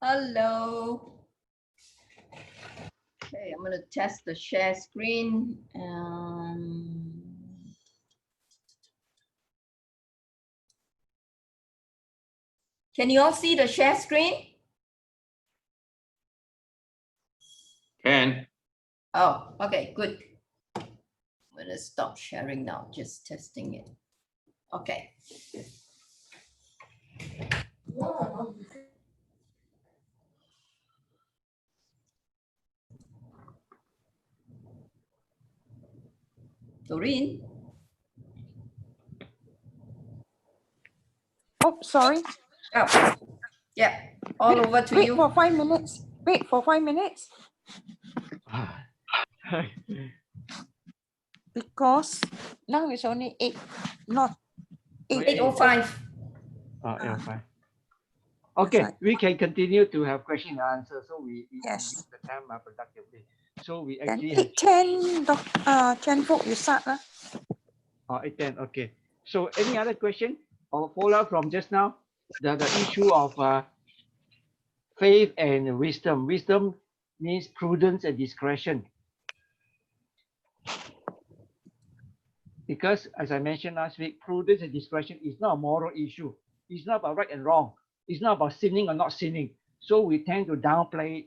Hello. Okay, I'm going to test the share screen. Can you all see the share screen? Can. Oh, okay, good. I'm going to stop sharing now, just testing it. Okay. Doreen? Oh, sorry. Oh, yeah, all over to Wait you. for 5 minutes. Wait for 5 minutes. Because now it's only 8, not 8:05. 8:05. Okay, right. we can continue to have question and answer. So we Yes. use the time productively. So we Then actually have 8:10, Chen Fock, you start. 8:10. Okay. So any other question or follow up from just now? The issue of faith and wisdom. Wisdom means prudence and discretion. Because as I mentioned last week, prudence and discretion is not a moral issue. It's not about right and wrong. It's not about sinning or not sinning. So we tend to downplay it.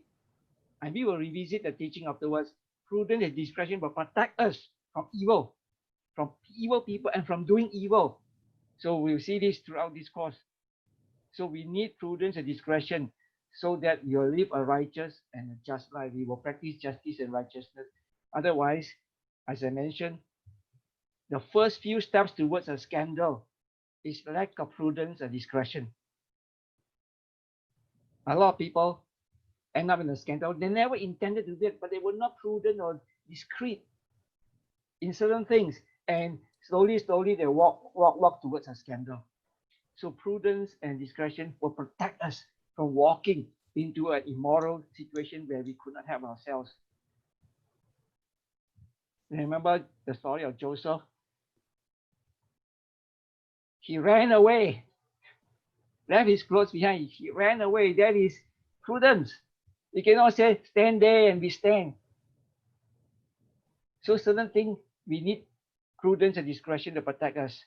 And we will revisit the teaching afterwards. Prudence and discretion will protect us from evil people and from doing evil. So we'll see this throughout this course. So we need prudence and discretion so that you'll live a righteous and a just life. We will practice justice and righteousness. Otherwise, as I mentioned, the first few steps towards a scandal is lack of prudence and discretion. A lot of people end up in a scandal. They never intended to do it, but they were not prudent or discreet in certain things. And slowly they walk towards a scandal. So prudence and discretion will protect us from walking into an immoral situation where we could not help ourselves. Remember the story of Joseph? He ran away, left his clothes behind. He ran away. That is prudence. You cannot say stand there and we stand. So certain things we need prudence and discretion to protect us.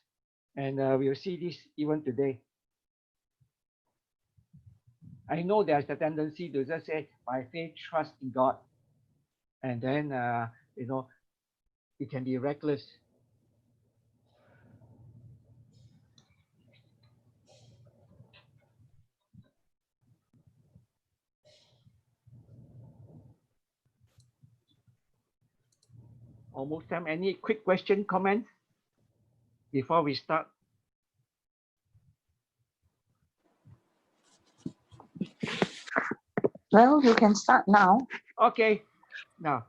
And we'll see this even today. I know there's a tendency to just say, by faith, trust in God. And then, it can be reckless. Almost time. Any quick question, comment before we start? Well, you can start now. Okay. Now,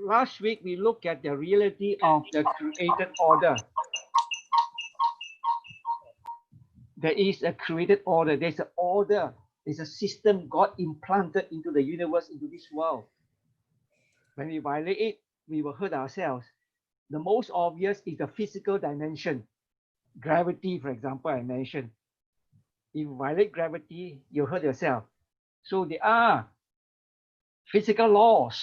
last week we looked at the reality of the created order. There is a created order. There's an order. There's a system God implanted into the universe, into this world. When we violate it, we will hurt ourselves. The most obvious is the physical dimension. Gravity, for example, I mentioned. If you violate gravity, you hurt yourself. So there are physical laws,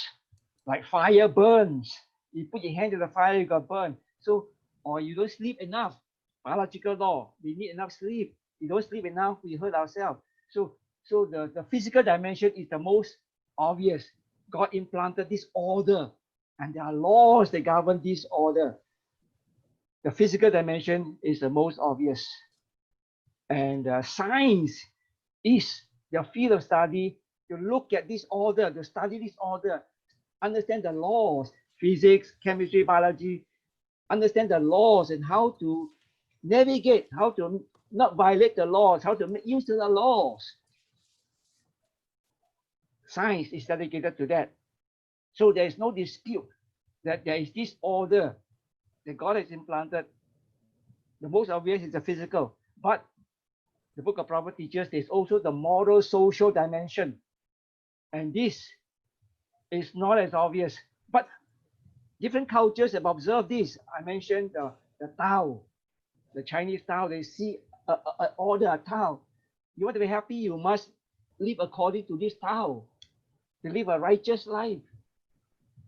like fire burns. You put your hand to the fire, you got burned. So, or you don't sleep enough. Biological law, we need enough sleep. You don't sleep enough, we hurt ourselves. So the physical dimension is the most obvious. God implanted this order, and there are laws that govern this order. The physical dimension is the most obvious. And science is the field of study to look at this order, to study this order, understand the laws, physics, chemistry, biology, understand the laws and how to navigate, how to not violate the laws, how to make use of the laws. Science is dedicated to that. So there is no dispute that there is this order that God has implanted. The most obvious is the physical, but the book of Proverbs teaches there's also the moral, social dimension. And this is not as obvious, but different cultures have observed this. I mentioned the Tao, the Chinese Tao, they see an order, a Tao. You want to be happy, you must live according to this Tao, to live a righteous life,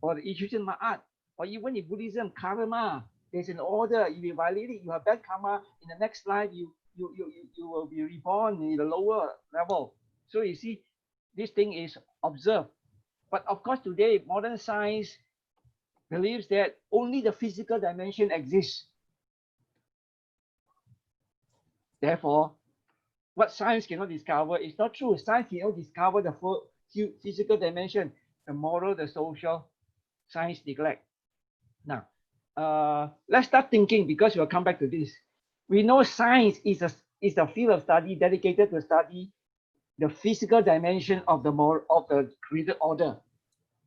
or the Egyptian Ma'at, or even in Buddhism, karma. There's an order. If you violate it, you have bad karma. In the next life, you will be reborn in the lower level. So you see, this thing is observed. But of course, today, modern science believes that only the physical dimension exists. Therefore, what science cannot discover is not true. Science cannot discover the full physical dimension, the moral, the social. Science neglect. Now, let's start thinking, because we'll come back to this. We know science is a field of study dedicated to study the physical dimension of the created order.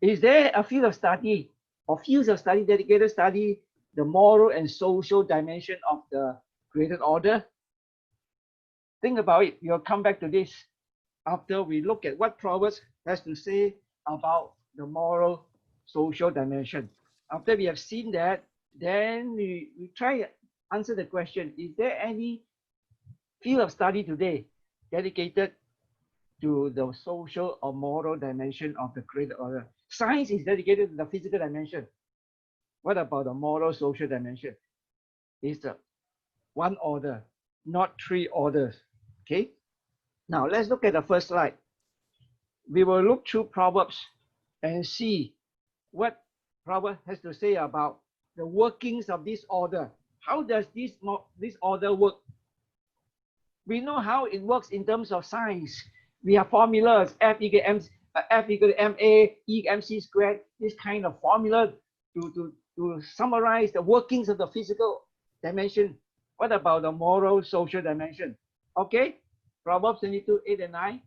Is there a field of study or fields of study dedicated to study the moral and social dimension of the created order? Think about it. We'll come back to this after we look at what Proverbs has to say about the moral social dimension. After we have seen that, then we try to answer the question, is there any field of study today dedicated to the social or moral dimension of the created order? Science is dedicated to the physical dimension. What about the moral social dimension? It's one order, not three orders. Okay. Now let's look at the first slide. We will look through Proverbs and see what Proverbs has to say about the workings of this order. How does this order work? We know how it works in terms of science. We have formulas, F equal to ma, E equal mc squared, this kind of formula to summarize the workings of the physical dimension. What about the moral, social dimension? Okay, Proverbs 22, 8 and 9.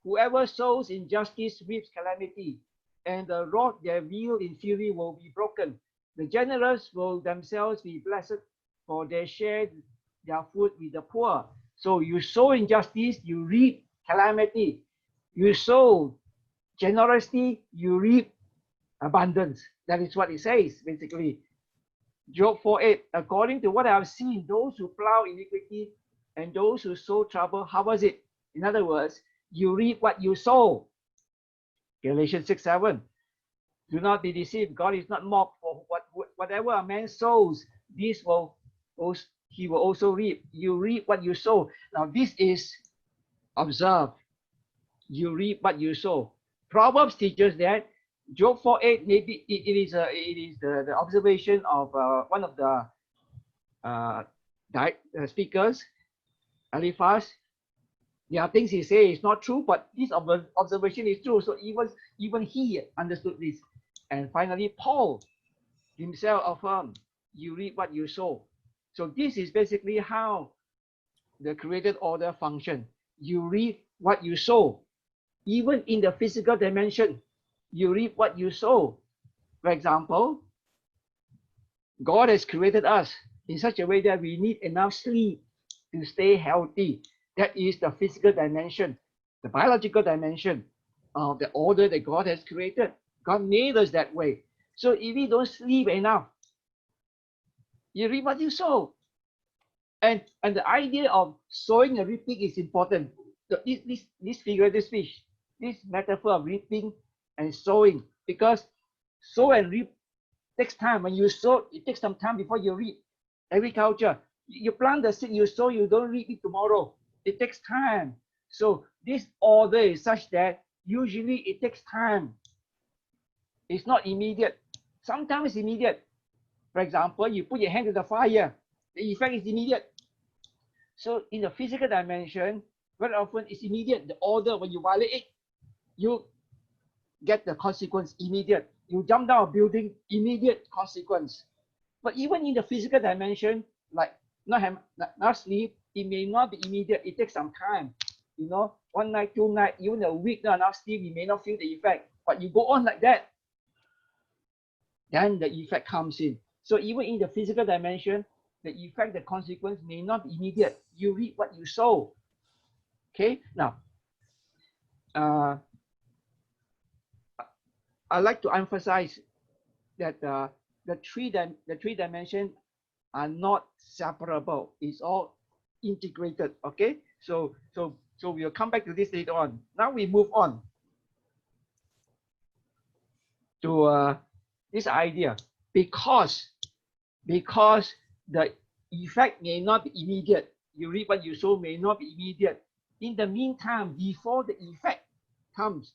Whoever sows injustice reaps calamity, and the rod they wield in fury will be broken. The generous will themselves be blessed, for they share their food with the poor. So you sow injustice, you reap calamity. You sow generosity, you reap abundance. That is what it says, basically. Job 4:8. According to what I have seen, those who plow iniquity and those who sow trouble, how was it? In other words, you reap what you sow. Galatians 6:7. Do not be deceived. God is not mocked. For whatever a man sows, he will also reap. You reap what you sow. Now this is observed. You reap what you sow. Proverbs teaches that. Job 4:8, maybe it is the observation of one of the speakers, Eliphaz. There are things he says is not true, but this observation is true. So even he understood this. And finally, Paul himself affirmed, you reap what you sow. So this is basically how the created order functions. You reap what you sow. Even in the physical dimension, you reap what you sow. For example, God has created us in such a way that we need enough sleep to stay healthy. That is the physical dimension, the biological dimension of the order that God has created. God made us that way. So if we don't sleep enough, you reap what you sow. And the idea of sowing and reaping is important. So this figurative speech, this metaphor of reaping and sowing, because sow and reap takes time. When you sow, it takes some time before you reap. Agriculture, you plant the seed, you sow, you don't reap it tomorrow. It takes time. So this order is such that usually it takes time. It's not immediate. Sometimes it's immediate. For example, you put your hand to the fire, the effect is immediate. So in the physical dimension, very often it's immediate. The order, when you violate it, you get the consequence immediate. You jump down a building, immediate consequence. But even in the physical dimension, like not sleep, it may not be immediate. It takes some time. You know, 1 night, 2 nights, even a week, not enough sleep, you may not feel the effect. But you go on like that, then the effect comes in. So even in the physical dimension, the effect, the consequence may not be immediate. You reap what you sow. Okay, now, I like to emphasize that the three dimensions are not separable. It's all integrated. Okay, so So we'll come back to this later on. Now we move on to this idea, because the effect may not be immediate. You reap what you sow may not be immediate. In the meantime, before the effect comes,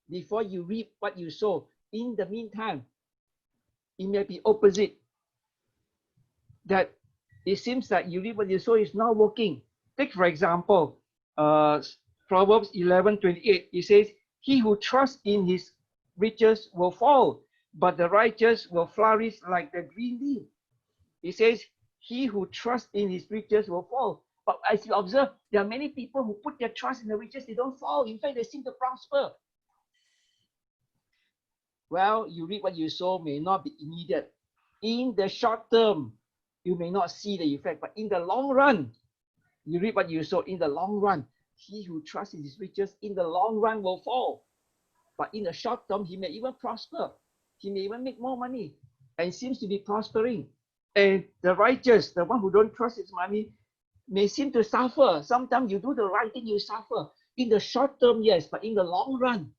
before you reap what you sow, in the meantime, it may be opposite. That it seems that you reap what you sow is not working. Take for example, Proverbs 11:28. It says, "He who trusts in his riches will fall, but the righteous will flourish like the green leaf." It says, "He who trusts in his riches will fall." But as you observe, there are many people who put their trust in the riches, they don't fall. In fact, they seem to prosper. Well, you reap what you sow may not be immediate. In the short term, you may not see the effect, but in the long run, you reap what you sow. In the long run, he who trusts in his riches in the long run will fall. But in the short term, he may even prosper. He may even make more money and seems to be prospering. And the righteous, the one who don't trust his money, may seem to suffer. Sometimes you do the right thing, you suffer. In the short term, yes, but in the long run,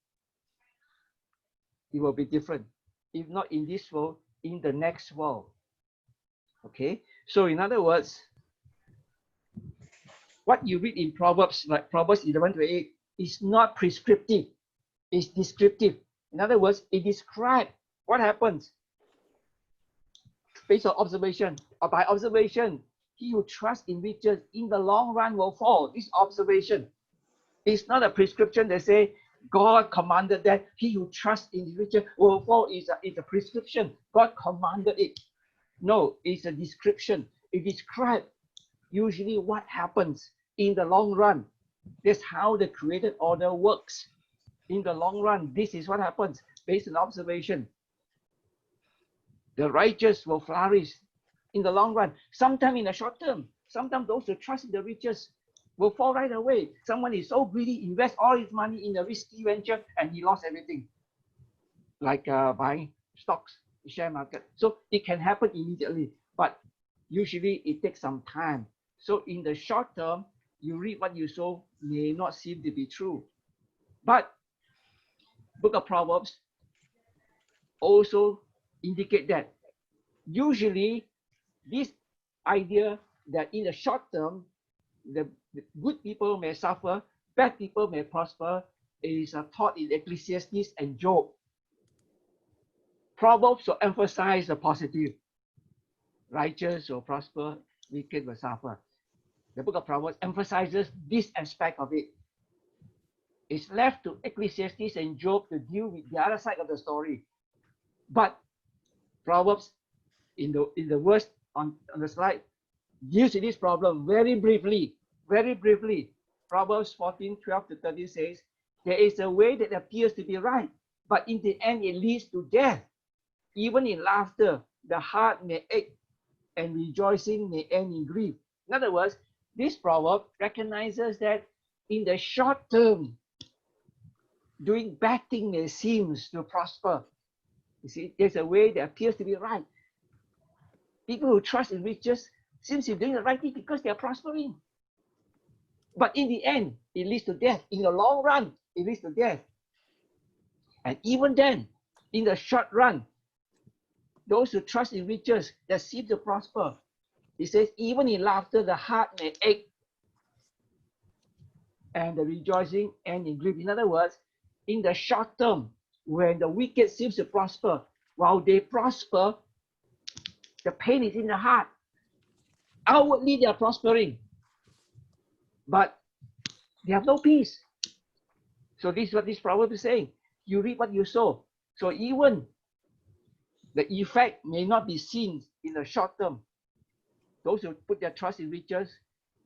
it will be different. If not in this world, in the next world. Okay, so in other words, what you read in Proverbs, like Proverbs 11:8, is not prescriptive, it's descriptive. In other words, it describes what happens based on observation, or by observation. He who trusts in riches in the long run will fall. This observation is not a prescription that say God commanded that he who trusts in riches will fall. Is a prescription. God commanded it. No, it's a description. It describes usually what happens in the long run. That's how the created order works. In the long run, this is what happens based on observation. The righteous will flourish in the long run. Sometimes in the short term, sometimes those who trust in the riches will fall right away. Someone is so greedy, invests all his money in a risky venture, and he lost everything. Like buying stocks, share market. So it can happen immediately, but usually it takes some time. So in the short term, you reap what you sow may not seem to be true. But Book of Proverbs also indicate that usually this idea that in the short term, the good people may suffer, bad people may prosper, is taught in Ecclesiastes and Job. Proverbs will emphasize the positive. Righteous will prosper, wicked will suffer. The book of Proverbs emphasizes this aspect of it. It's left to Ecclesiastes and Job to deal with the other side of the story. But Proverbs, in the verse on the slide, deals with this problem very briefly. Very briefly. Proverbs 14:12-13 says, "There is a way that appears to be right, but in the end it leads to death. Even in laughter, the heart may ache, and rejoicing may end in grief." In other words, this proverb recognizes that in the short term, doing bad things may seem to prosper. You see, there's a way that appears to be right. People who trust in riches seem to be doing the right thing because they are prospering. But in the end, it leads to death. In the long run, it leads to death. And even then, in the short run, those who trust in riches that seem to prosper, it says, even in laughter, the heart may ache, and the rejoicing end in grief. In other words, in the short term, when the wicked seems to prosper, while they prosper, the pain is in the heart. Outwardly, they are prospering, but they have no peace. So this is what this proverb is saying. You reap what you sow. So even the effect may not be seen in the short term. Those who put their trust in riches,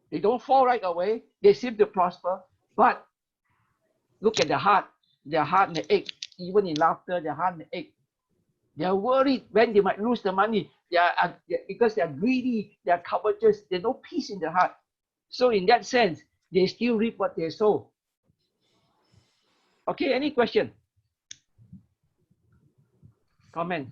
they don't fall right away. They seem to prosper, but look at their heart. Their heart may ache. Even in laughter, their heart may ache. They are worried when they might lose the money. Because they are greedy, they are covetous. There's no peace in their heart. So in that sense, they still reap what they sow. Okay, any question? Comment?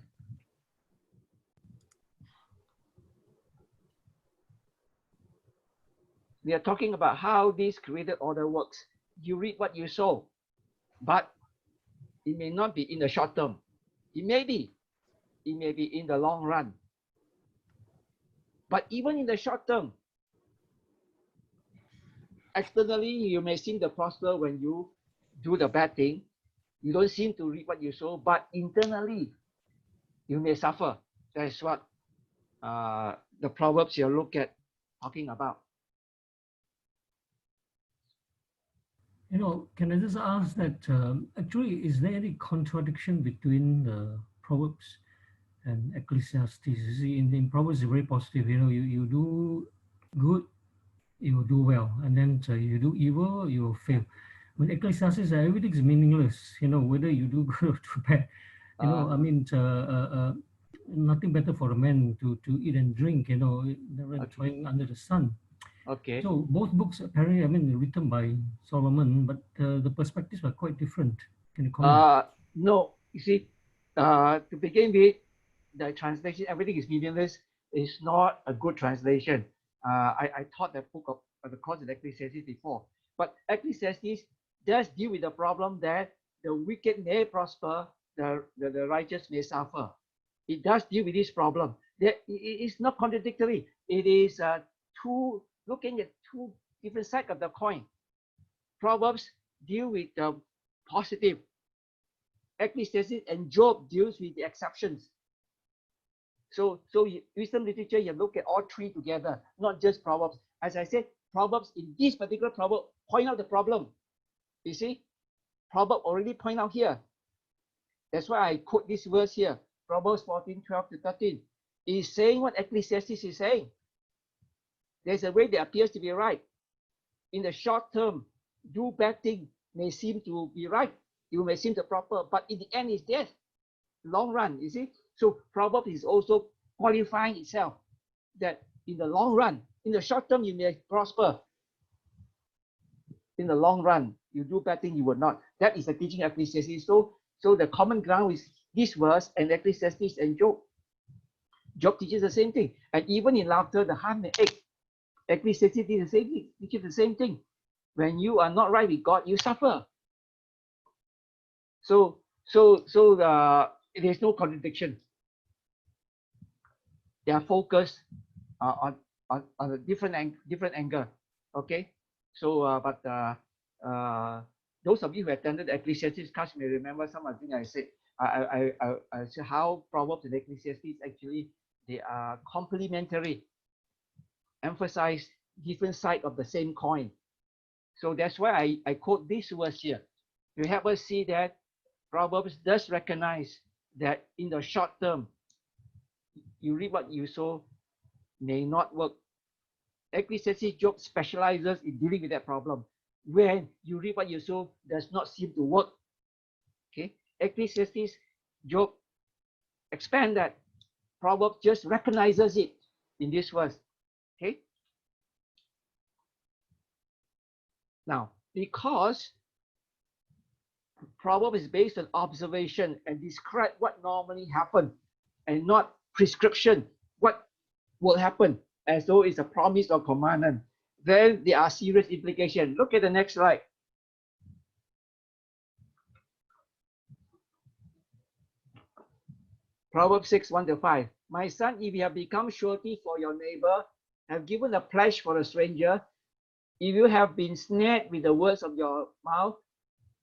we are talking about how this created order works. You reap what you sow, but it may not be in the short term. It may be in the long run. But even in the short term, externally, you may seem to prosper when you do the bad thing. You don't seem to reap what you sow, but internally, you may suffer. That's what the Proverbs you look at talking about. Can I just ask that actually, is there any contradiction between the Proverbs and Ecclesiastes? You see, in Proverbs, it's very positive. You do good, you will do well, and then you do evil, you will fail. When Ecclesiastes, everything is meaningless. Whether you do good or do bad. I mean, nothing better for a man to eat and drink. Never enjoying under the sun. Okay. So both books apparently, written by Solomon, but the perspectives are quite different. Can you comment? No, you see, to begin with, the translation, everything is meaningless, is not a good translation. I taught that book of the course of Ecclesiastes before, but Ecclesiastes does deal with the problem that the wicked may prosper, the righteous may suffer. It does deal with this problem. It is not contradictory. It is looking at two different sides of the coin. Proverbs deal with the positive. Ecclesiastes and Job deals with the exceptions. So wisdom literature, you look at all three together, not just Proverbs. As I said, Proverbs in this particular proverb point out the problem. You see, Proverb already point out here. That's why I quote this verse here, Proverbs 14:12-13. Is saying what Ecclesiastes is saying. There's a way that appears to be right. In the short term, do bad thing may seem to be right. You may seem to prosper, but in the end, it's death. Long run, you see. So Proverbs is also qualifying itself that in the long run, in the short term, you may prosper. In the long run, you do bad thing, you will not. That is the teaching of Ecclesiastes. So the common ground is this verse and Ecclesiastes and Job. Job teaches the same thing. And even in laughter, the heart may ache. Ecclesiastes teaches the same thing. When you are not right with God, you suffer. So there's no contradiction. They are focused on a different angle. Okay. So but those of you who attended the Ecclesiastes class may remember some of the things I said. I said how Proverbs and Ecclesiastes actually they are complementary. Emphasize different side of the same coin. So that's why I quote this verse here. To help us see that Proverbs does recognize that in the short term, you reap what you sow may not work. Ecclesiastes Job specializes in dealing with that problem. When you reap what you sow does not seem to work. Okay, Ecclesiastes Job expand that. Proverbs just recognizes it in this verse. Okay. Now, because Proverbs is based on observation and describe what normally happens and not prescription, what will happen as though it's a promise or commandment, then there are serious implications. Look at the next slide. Proverbs 6:1-5. My son, if you have become surety for your neighbor, have given a pledge for a stranger, if you have been snared with the words of your mouth,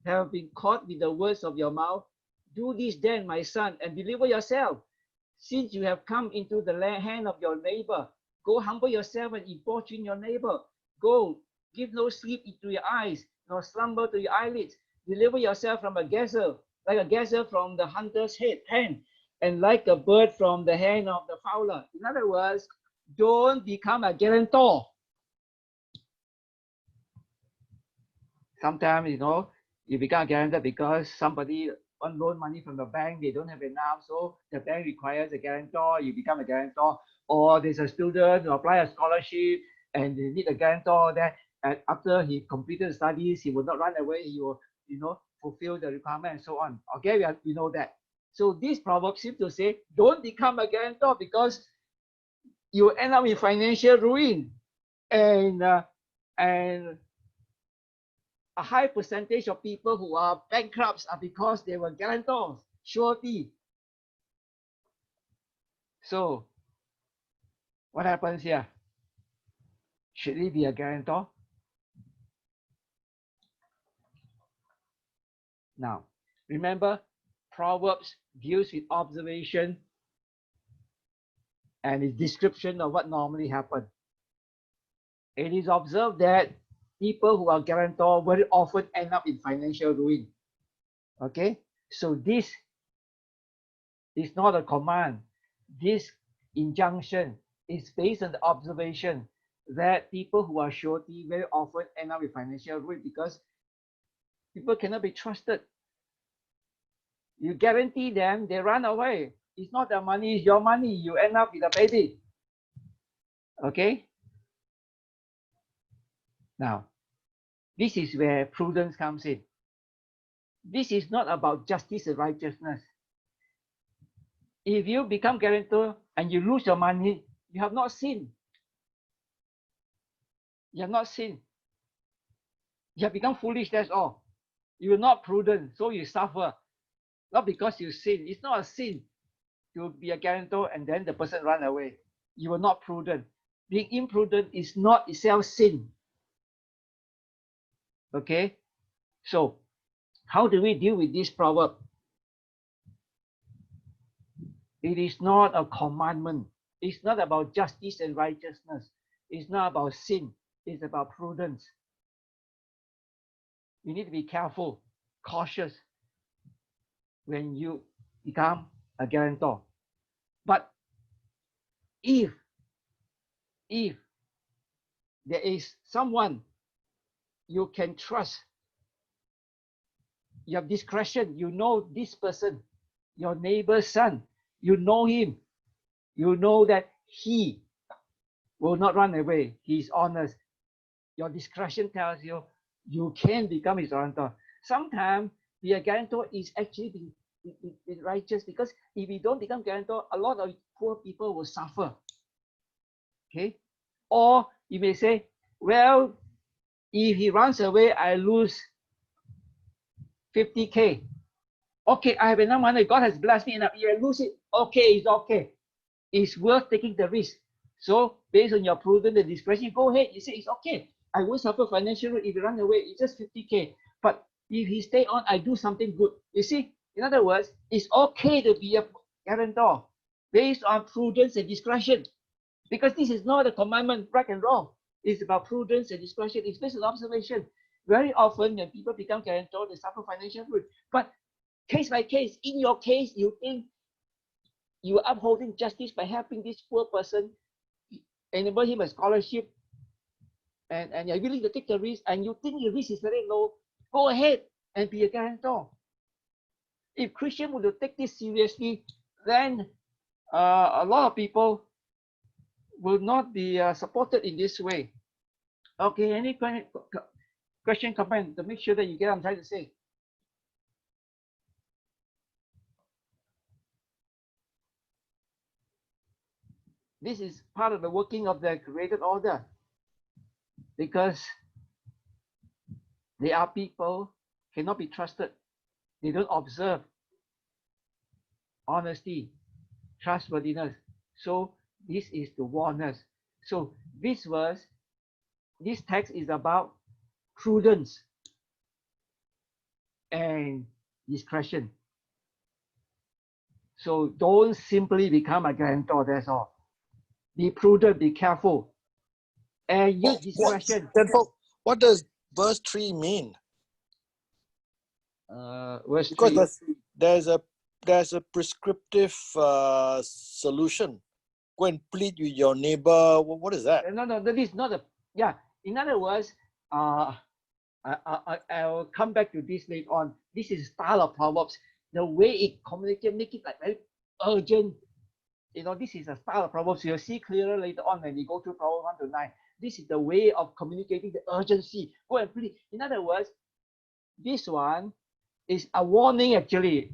have been caught with the words of your mouth, do this then, my son, and deliver yourself. Since you have come into the hand of your neighbor, go humble yourself and importune your neighbor. Go, give no sleep to your eyes, nor slumber to your eyelids. Deliver yourself from a gazelle, like a gazelle from the hunter's hand, and like a bird from the hand of the fowler. In other words, don't become a guarantor. Sometimes, you become a guarantor because somebody loan money from the bank, they don't have enough, so the bank requires a guarantor, you become a guarantor. Or there's a student who apply a scholarship and they need a guarantor that after he completed the studies, he will not run away, he will, fulfill the requirement and so on. Okay, we know that. So this proverb seems to say, don't become a guarantor because you end up in financial ruin. And And a high percentage of people who are bankrupts are because they were guarantors, surety. So what happens here? Should he be a guarantor? Now, remember, Proverbs deals with observation and its description of what normally happens. It is observed that people who are guarantor very often end up in financial ruin. Okay, so this is not a command. This injunction is based on the observation that people who are surety very often end up in financial ruin because people cannot be trusted. You guarantee them, they run away. It's not their money, it's your money. You end up with a baby. Okay? Now, this is where prudence comes in. This is not about justice and righteousness. If you become guarantor and you lose your money, you have not sinned. You have not sinned. You have become foolish, that's all. You are not prudent, so you suffer. Not because you sin. It's not a sin to be a guarantor and then the person run away. You are not prudent. Being imprudent is not itself sin. Okay? So, how do we deal with this proverb? It is not a commandment. It's not about justice and righteousness. It's not about sin. It's about prudence. You need to be careful, cautious when you become a guarantor. But if there is someone you can trust, you have discretion, you know this person, your neighbor's son, you know him, you know that he will not run away, he's honest. Your discretion tells you you can become his guarantor. Sometimes be a guarantor is actually be righteous, because if you don't become guarantor, a lot of poor people will suffer. Okay? Or you may say, well, if he runs away, I lose 50K. Okay, I have enough money. God has blessed me enough. If I lose it, okay, it's okay. It's worth taking the risk. So based on your prudence and discretion, go ahead. You say it's okay. I won't suffer financially if he run away. It's just 50K. But if he stay on, I do something good. You see, in other words, it's okay to be a guarantor based on prudence and discretion. Because this is not a commandment, right and wrong. It's about prudence and discretion. It's based on observation. Very often when people become guarantor, they suffer financial ruin. But case by case, in your case, you think you are upholding justice by helping this poor person, enable him a scholarship, and you're willing to take the risk, and you think the risk is very low, go ahead and be a guarantor. If Christians would take this seriously, then a lot of people will not be supported in this way. Okay, any question, comment to make sure that you get what I'm trying to say? This is part of the working of the created order, because they are people cannot be trusted. They don't observe honesty, trustworthiness. So this is to warn us. So this verse, this text is about prudence and discretion. So don't simply become a guarantor, that's all. Be prudent, be careful, and use discretion. What does verse 3 mean? Verse Because 3. there's a prescriptive solution. Go and plead with your neighbor. What is that? No, that is not a, yeah. In other words, I'll come back to this later on. This is style of Proverbs. The way it communicates, make it like very urgent. You know, this is a style of Proverbs. You'll see clearer later on when we go through Proverbs 1 to 9. This is the way of communicating the urgency. Go and plead. In other words, this one is a warning actually.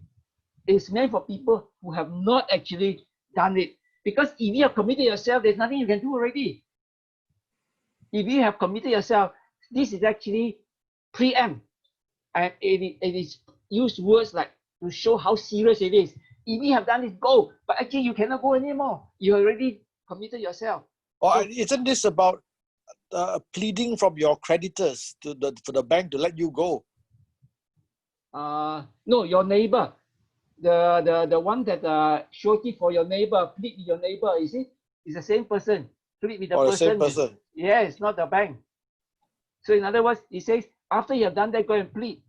It's meant for people who have not actually done it. Because if you have committed yourself, there's nothing you can do already. If you have committed yourself, this is actually preempt, and it is used words like to show how serious it is. If you have done it, go. But actually, you cannot go anymore. You already committed yourself. Or So- isn't this about pleading from your creditors for the bank to let you go? No, your neighbor, the one that surety for your neighbor, plead with your neighbor. You see, it's the same person. Plead with the Or the person. same person? Yes, not the bank. So in other words, he says after you have done that, go and plead.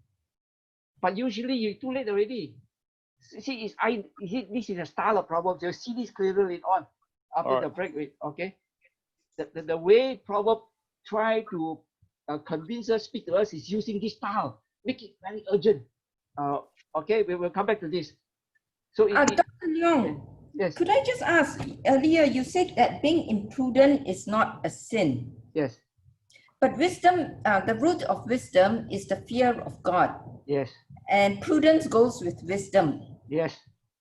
But usually you're too late already. See, this is a style of Proverbs. You'll see this clearly on after All the right. break. Okay, the way Proverbs try to convince us, speak to us is using this style, make it very urgent. Okay, we will come back to this. So Dr. Leong, yes, could I just ask, earlier you said that being imprudent is not a sin, yes, but wisdom, the root of wisdom is the fear of God, yes, and prudence goes with wisdom. yes.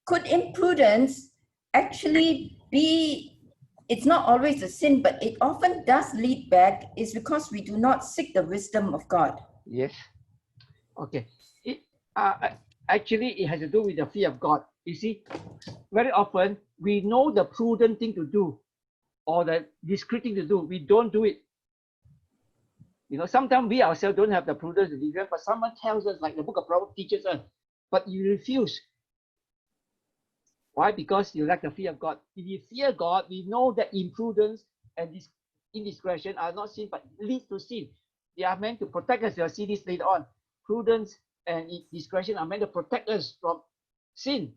Could imprudence actually be, it's not always a sin, but it often does lead back, is because we do not seek the wisdom of God. Yes. Okay. Actually, it has to do with the fear of God. You see, very often we know the prudent thing to do or the discreet thing to do. We don't do it. You know, sometimes we ourselves don't have the prudence to do it, but someone tells us, like the book of Proverbs teaches us, but you refuse. Why? Because you lack the fear of God. If you fear God, we know that imprudence and this indiscretion are not sin, but lead to sin. They are meant to protect us. You'll see this later on. Prudence and discretion are meant to protect us from sin.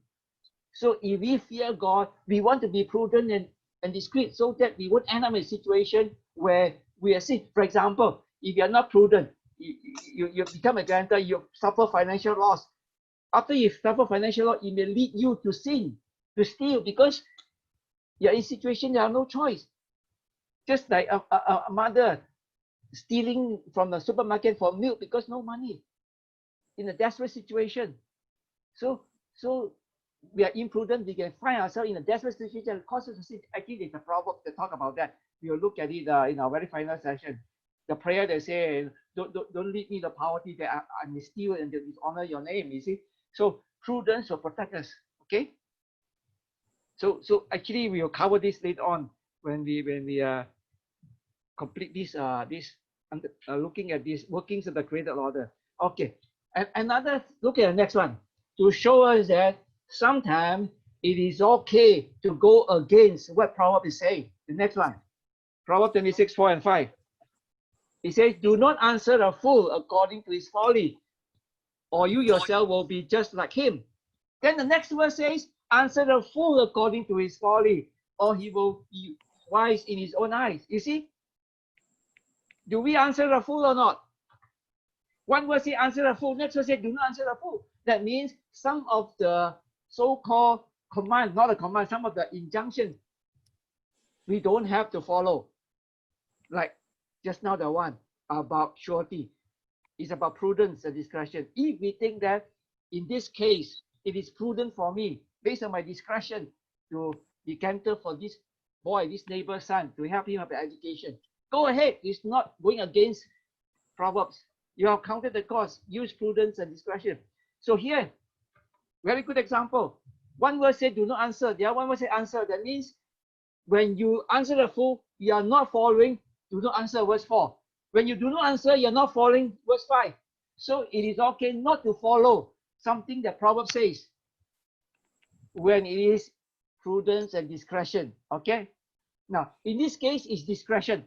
So if we fear God, we want to be prudent and discreet so that we won't end up in a situation where we are sin. For example, if you're not prudent, you become a guarantor, you suffer financial loss. After you suffer financial loss, it may lead you to sin, to steal, because you're in a situation you have no choice. Just like a mother stealing from the supermarket for milk because no money in a desperate situation. So we are imprudent. We can find ourselves in a desperate situation and cause us to sin. Actually, there's a proverb that talk about that. We will look at it in our very final session. The prayer they say, don't lead me to poverty that I may steal and dishonor your name. You see, so prudence will protect us. Okay. So actually we will cover this later on when we complete this looking at these workings of the created order. Okay, and another look at the next one to show us that sometimes it is okay to go against what Proverbs is saying. The next one, Proverbs 26, 4 and 5. It says, do not answer a fool according to his folly, or you yourself will be just like him. Then the next verse says, answer the fool according to his folly, or he will be wise in his own eyes. You see? Do we answer the fool or not? One verse says answer the fool, next verse says do not answer the fool. That means some of the so-called command, not a command, some of the injunctions we don't have to follow. Like just now the one about surety. It's about prudence and discretion. If we think that in this case, it is prudent for me, based on my discretion, to decanter for this boy, this neighbor's son, to help him have an education, go ahead. It's not going against Proverbs. You have counted the cost. Use prudence and discretion. So here, very good example. One verse said, do not answer. The other one verse said, answer. That means when you answer the fool, you are not following, do not answer, verse 4. When you do not answer, you're not following, verse 5. So it is okay not to follow something that Proverbs says when it is prudence and discretion. Okay? Now, in this case, it's discretion.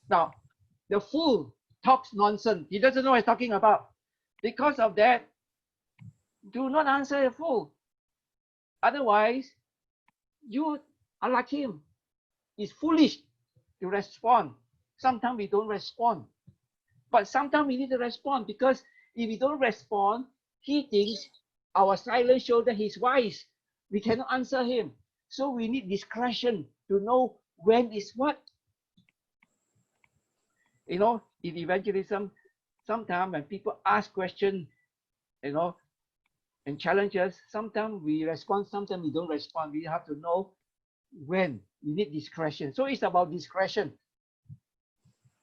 Now, the fool talks nonsense. He doesn't know what he's talking about. Because of that, do not answer a fool. Otherwise, you are like him. It's foolish to respond. Sometimes we don't respond. But sometimes we need to respond, because if we don't respond, he thinks our silence shows that he's wise. We cannot answer him. So we need discretion to know when is what. You know, in evangelism, sometimes when people ask questions, you know, and challenge us, sometimes we respond, sometimes we don't respond. We have to know when. We need discretion. So it's about discretion.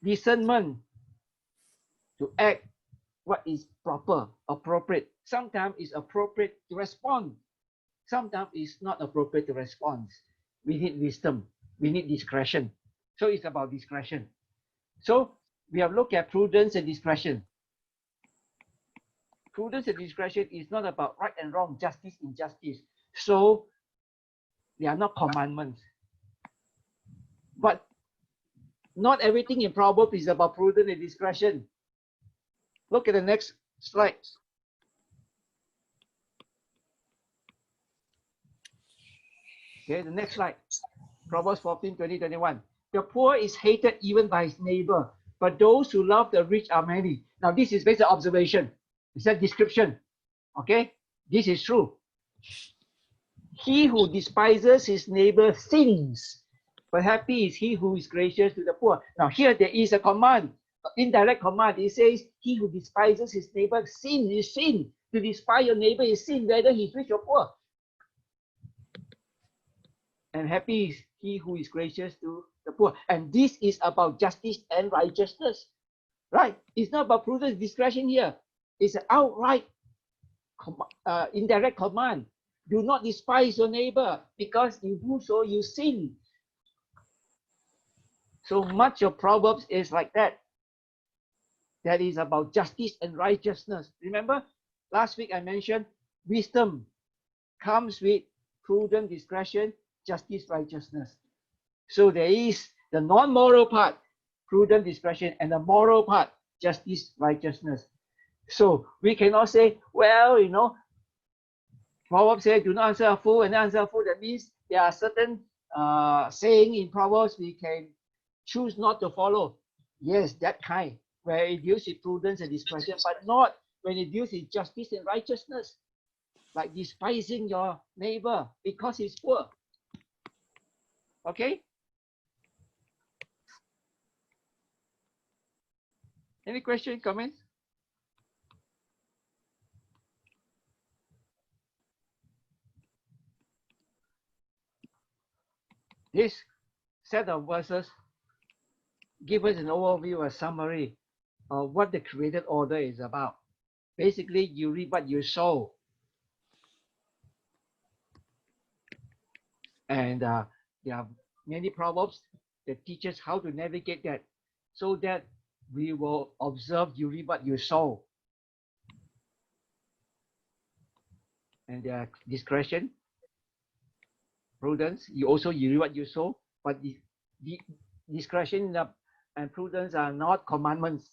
discernment to act what is proper, appropriate. Sometimes it's appropriate to respond. Sometimes it's not appropriate to respond. We need wisdom. We need discretion. So it's about discretion. So we have looked at prudence and discretion. Prudence and discretion is not about right and wrong, justice, injustice. So they are not commandments. But not everything in Proverbs is about prudence and discretion. Look at the next slide. Okay, the next slide. Proverbs 14, 20, 21. The poor is hated even by his neighbor, but those who love the rich are many. Now, this is based on observation. It's a description. Okay, this is true. He who despises his neighbor sins, but happy is he who is gracious to the poor. Now, here there is a command, indirect command. It says, he who despises his neighbor sin is sin. To despise your neighbor is sin, whether he's rich or poor. And happy is he who is gracious to the poor. And this is about justice and righteousness. Right? It's not about prudence, discretion here. It's an outright indirect command. Do not despise your neighbor, because you do so, you sin. So much of Proverbs is like that. That is about justice and righteousness. Remember, last week I mentioned wisdom comes with prudent discretion, justice, righteousness. So there is the non-moral part, prudent discretion, and the moral part, justice, righteousness. So we cannot say, well, you know, Proverbs says, do not answer a fool and answer a fool. That means there are certain saying in Proverbs we can choose not to follow. Yes, that kind, where it deals with prudence and discretion, but not when it deals with justice and righteousness, like despising your neighbor because he's poor. Okay? Any question, comments? This set of verses give us an overview, a summary of what the created order is about. Basically, you reap what you sow. And there are many proverbs that teach us how to navigate that, so that we will observe you reap what you sow. And there are discretion, prudence, you reap what you sow, but the discretion and prudence are not commandments,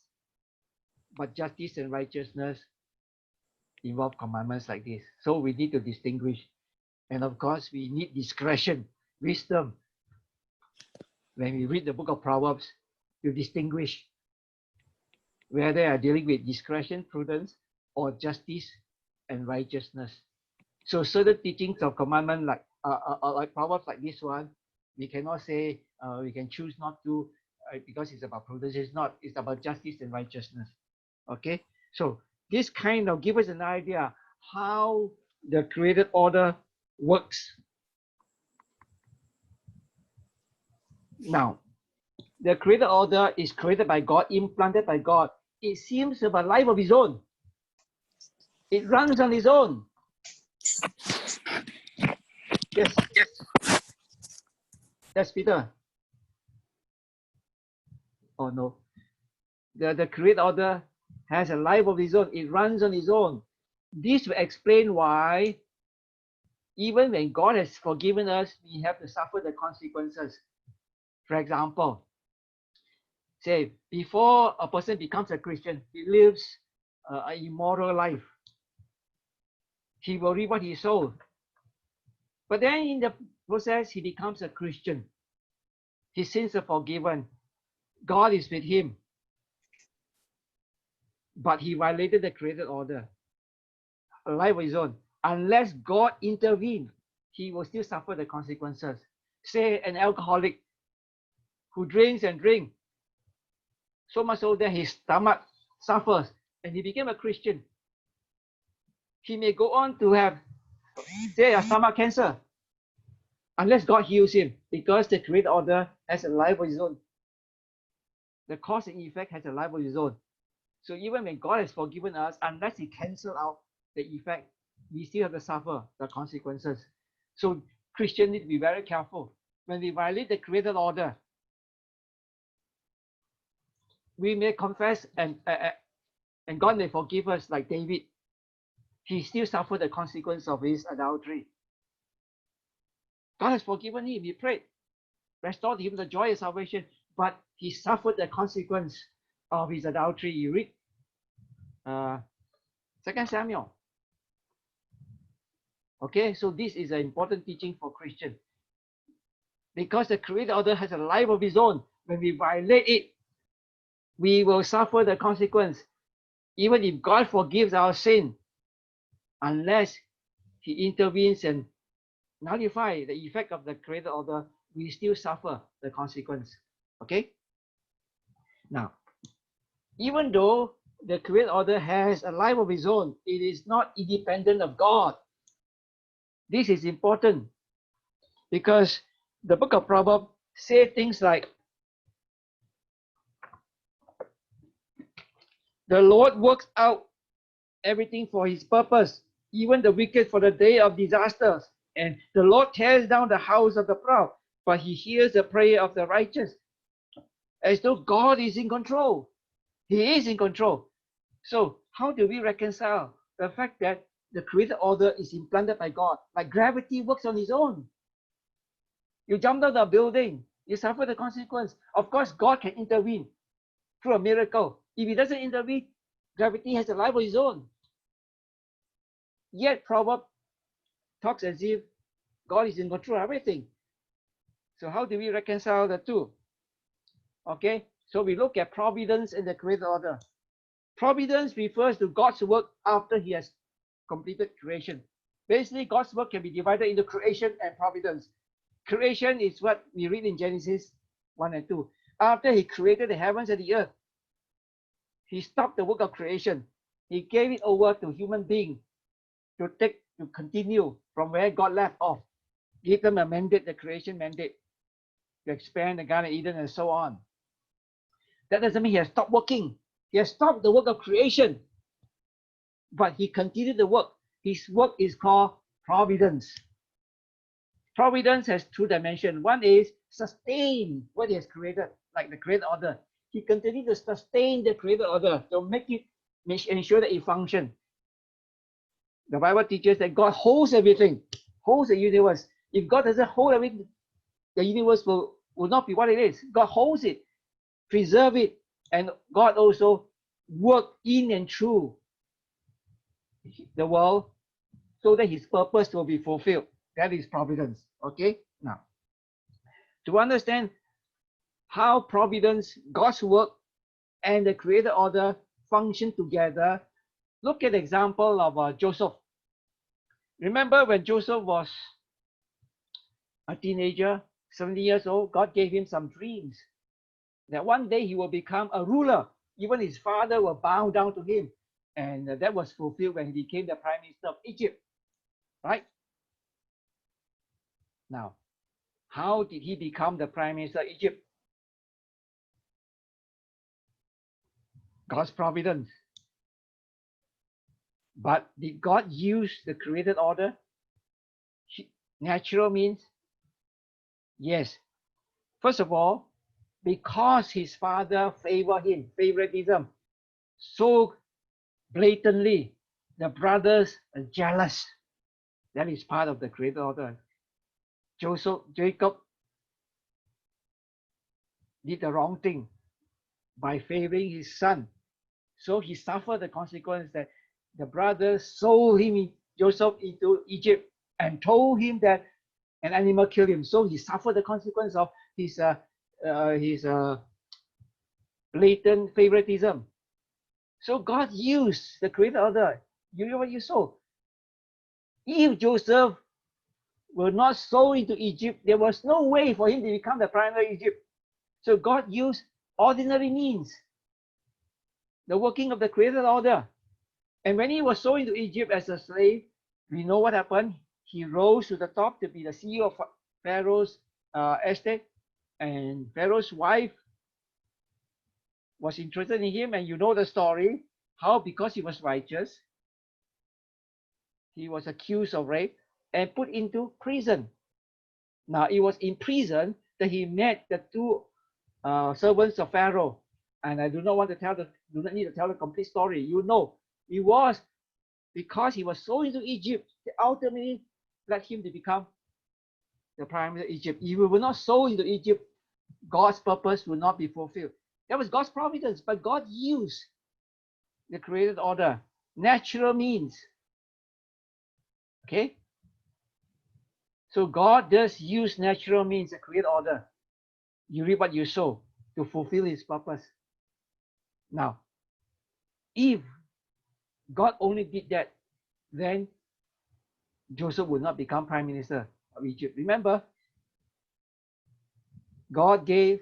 but justice and righteousness involve commandments like this. So we need to distinguish. And of course, we need discretion, wisdom. When we read the book of Proverbs, to distinguish whether they are dealing with discretion, prudence, or justice and righteousness. So certain teachings of commandment like Proverbs like this one, we cannot say we can choose not to because it's about prudence. It's not. It's about justice and righteousness. Okay. So this kind of gives us an idea how the created order works. Now, the created order is created by God, implanted by God. It seems to have a life of its own. It runs on its own. Yes. Yes, Peter. Oh no. The created order has a life of its own. It runs on its own. This will explain why even when God has forgiven us, we have to suffer the consequences. For example, say before a person becomes a Christian, he lives an immoral life. He will reap what he sows. But then in the process, he becomes a Christian. His sins are forgiven. God is with him. But he violated the created order. A life of his own. Unless God intervened, he will still suffer the consequences. Say an alcoholic who drinks and drinks, so much so that his stomach suffers, and he became a Christian. He may go on to have, say, a stomach cancer, unless God heals him, because the created order has a life of its own. The cause and effect has a life of its own. So even when God has forgiven us, unless He cancels out the effect, we still have to suffer the consequences. So Christians need to be very careful. When we violate the created order, we may confess and God may forgive us, like David. He still suffered the consequence of his adultery. God has forgiven him. He prayed, restored him the joy of salvation, but he suffered the consequence of his adultery. You read 2 Samuel. Okay, so this is an important teaching for Christians. Because the created order has a life of its own. When we violate it, we will suffer the consequence. Even if God forgives our sin, unless He intervenes and nullify the effect of the created order, we still suffer the consequence. Okay? Now, even though the created order has a life of its own, it is not independent of God. This is important because the book of Proverbs says things like, the Lord works out everything for His purpose, even the wicked for the day of disasters. And the Lord tears down the house of the proud, but He hears the prayer of the righteous. As though God is in control. He is in control. So how do we reconcile the fact that the created order is implanted by God? Like gravity works on its own. You jump down the building, you suffer the consequence. Of course, God can intervene through a miracle. If He doesn't intervene, gravity has a life of its own. Yet Proverbs talks as if God is in control of everything. So how do we reconcile the two? Okay, so we look at providence and the created order. Providence refers to God's work after He has completed creation. Basically, God's work can be divided into creation and providence. Creation is what we read in Genesis 1 and 2. After He created the heavens and the earth, He stopped the work of creation. He gave it over to human beings to continue from where God left off. Give them a mandate, the creation mandate, to expand the Garden of Eden and so on. That doesn't mean He has stopped working. He has stopped the work of creation, but He continued the work. His work is called providence. Providence has two dimensions. One is sustain what He has created, like the created order. He continued to sustain the created order to ensure that it functions. The Bible teaches that God holds everything, holds the universe. If God doesn't hold everything, the universe will not be what it is. God holds it, preserve it, and God also works in and through the world so that His purpose will be fulfilled. That is providence. Okay? Now, to understand how providence, God's work, and the created order function together, look at the example of Joseph. Remember when Joseph was a teenager, 70 years old, God gave him some dreams that one day he will become a ruler. Even his father will bow down to him. And that was fulfilled when he became the prime minister of Egypt. Right? Now, how did he become the prime minister of Egypt? God's providence. But did God use the created order? Natural means? Yes. First of all, because his father favored him, favoritism, so blatantly, the brothers are jealous. That is part of the created order. Jacob did the wrong thing by favoring his son. So he suffered the consequence that the brothers sold him, Joseph, into Egypt and told him that an animal killed him. So he suffered the consequence of his blatant favoritism. So God used the created order. You know what you saw? If Joseph were not sold into Egypt, there was no way for him to become the prime minister of Egypt. So God used ordinary means, the working of the created order. And when he was sold into Egypt as a slave, we know what happened. He rose to the top to be the CEO of Pharaoh's estate, and Pharaoh's wife was interested in him, and you know the story, how because he was righteous, he was accused of rape and put into prison. Now, it was in prison that he met the two servants of Pharaoh. And I do not need to tell the complete story. You know, it was because he was sold into Egypt that ultimately led him to become the prime minister of Egypt. If we were not sold into Egypt, God's purpose will not be fulfilled. That was God's providence, but God used the created order, natural means. Okay? So God does use natural means to create order. You reap what you sow to fulfill his purpose. Now, if God only did that, then Joseph would not become prime minister of Egypt. Remember, God gave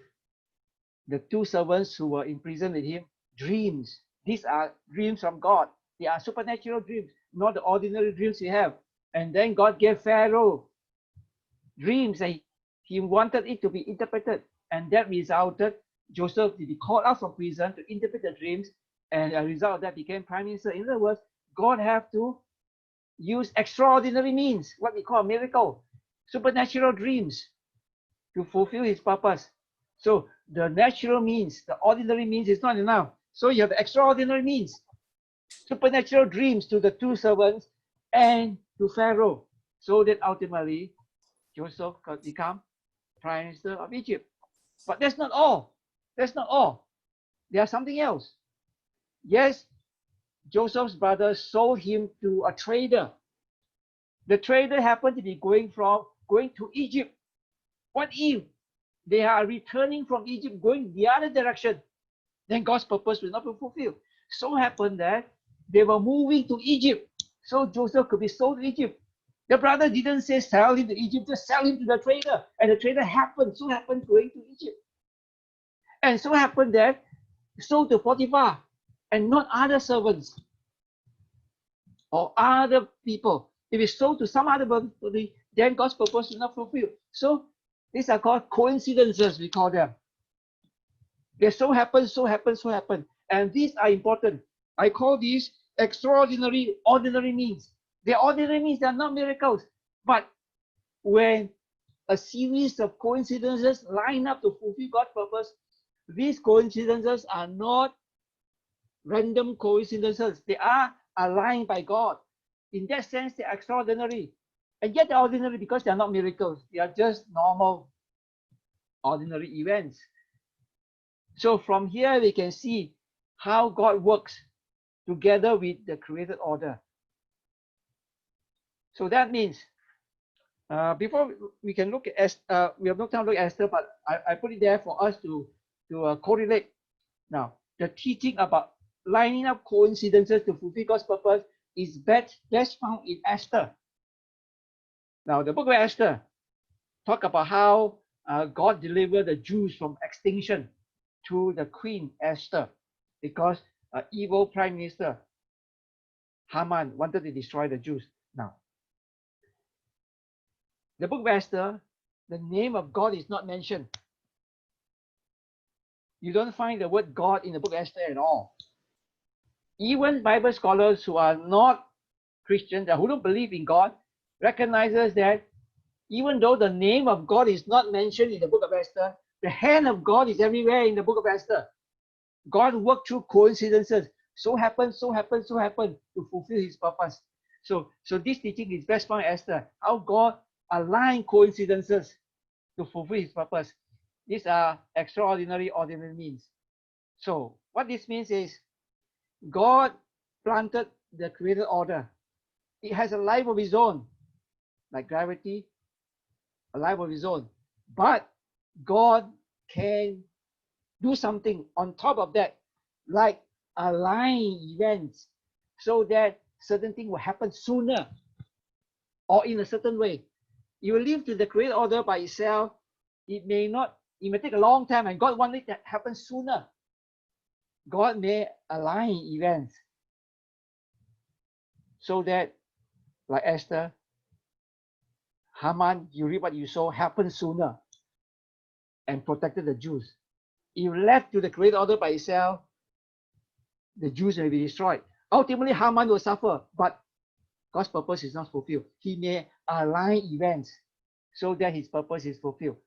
the two servants who were in prison with him dreams. These are dreams from God. They are supernatural dreams, not the ordinary dreams we have. And then God gave Pharaoh dreams that he wanted it to be interpreted. And that resulted Joseph to be called out from prison to interpret the dreams. And as a result of that became prime minister. In other words, God have to use extraordinary means, what we call a miracle, supernatural dreams to fulfill his purpose. So the natural means, the ordinary means is not enough. So you have the extraordinary means, supernatural dreams to the two servants and to Pharaoh, so that ultimately Joseph could become prime minister of Egypt. But that's not all. That's not all. There's something else. Yes, Joseph's brothers sold him to a trader. The trader happened to be going to Egypt. What if they are returning from Egypt, going the other direction? Then God's purpose will not be fulfilled. So happened that they were moving to Egypt, so Joseph could be sold to Egypt. The brother didn't say sell him to Egypt, just sell him to the trader. And the trader happened going to Egypt. And so happened that sold to Potiphar and not other servants or other people. If it's sold to some other body, then God's purpose will not fulfill. So these are called coincidences, we call them. They so happen. And these are important. I call these extraordinary, ordinary means. They're ordinary means, they're not miracles. But when a series of coincidences line up to fulfill God's purpose, these coincidences are not random coincidences. They are aligned by God. In that sense, they're extraordinary. And yet they're ordinary because they're not miracles. They are just normal, ordinary events. So from here, we can see how God works together with the created order. So that means, before we can look at, we have no time to look at Esther, but I put it there for us to correlate. Now, the teaching about lining up coincidences to fulfill God's purpose is best found in Esther. Now, the book of Esther talk about how God delivered the Jews from extinction to the Queen Esther, because an evil prime minister, Haman, wanted to destroy the Jews. Now, the book of Esther, the name of God is not mentioned. You don't find the word God in the book of Esther at all. Even Bible scholars who are not Christians, who don't believe in God, recognizes that even though the name of God is not mentioned in the book of Esther, the hand of God is everywhere in the book of Esther. God worked through coincidences. So happened to fulfill his purpose. So this teaching is best found in Esther, how God aligned coincidences to fulfill his purpose. These are extraordinary, ordinary means. So what this means is God planted the created order. It has a life of its own, like gravity, a life of its own. But God can do something on top of that, like align events so that certain things will happen sooner or in a certain way. You live to the created order by itself, it may take a long time, and God wanted it to happen sooner. God may align events so that, like Esther, Haman, you reap what you sow, happened sooner and protected the Jews. If left to the created order by itself, the Jews may be destroyed. Ultimately, Haman will suffer, but God's purpose is not fulfilled. He may align events so that his purpose is fulfilled.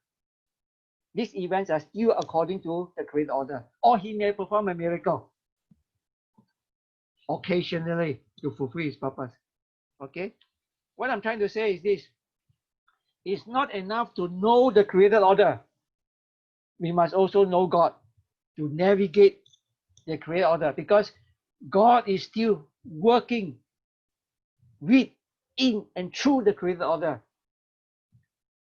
These events are still according to the created order, or he may perform a miracle occasionally to fulfill his purpose. Okay? What I'm trying to say is this. It's not enough to know the created order. We must also know God to navigate the created order, because God is still working with, in, and through the created order.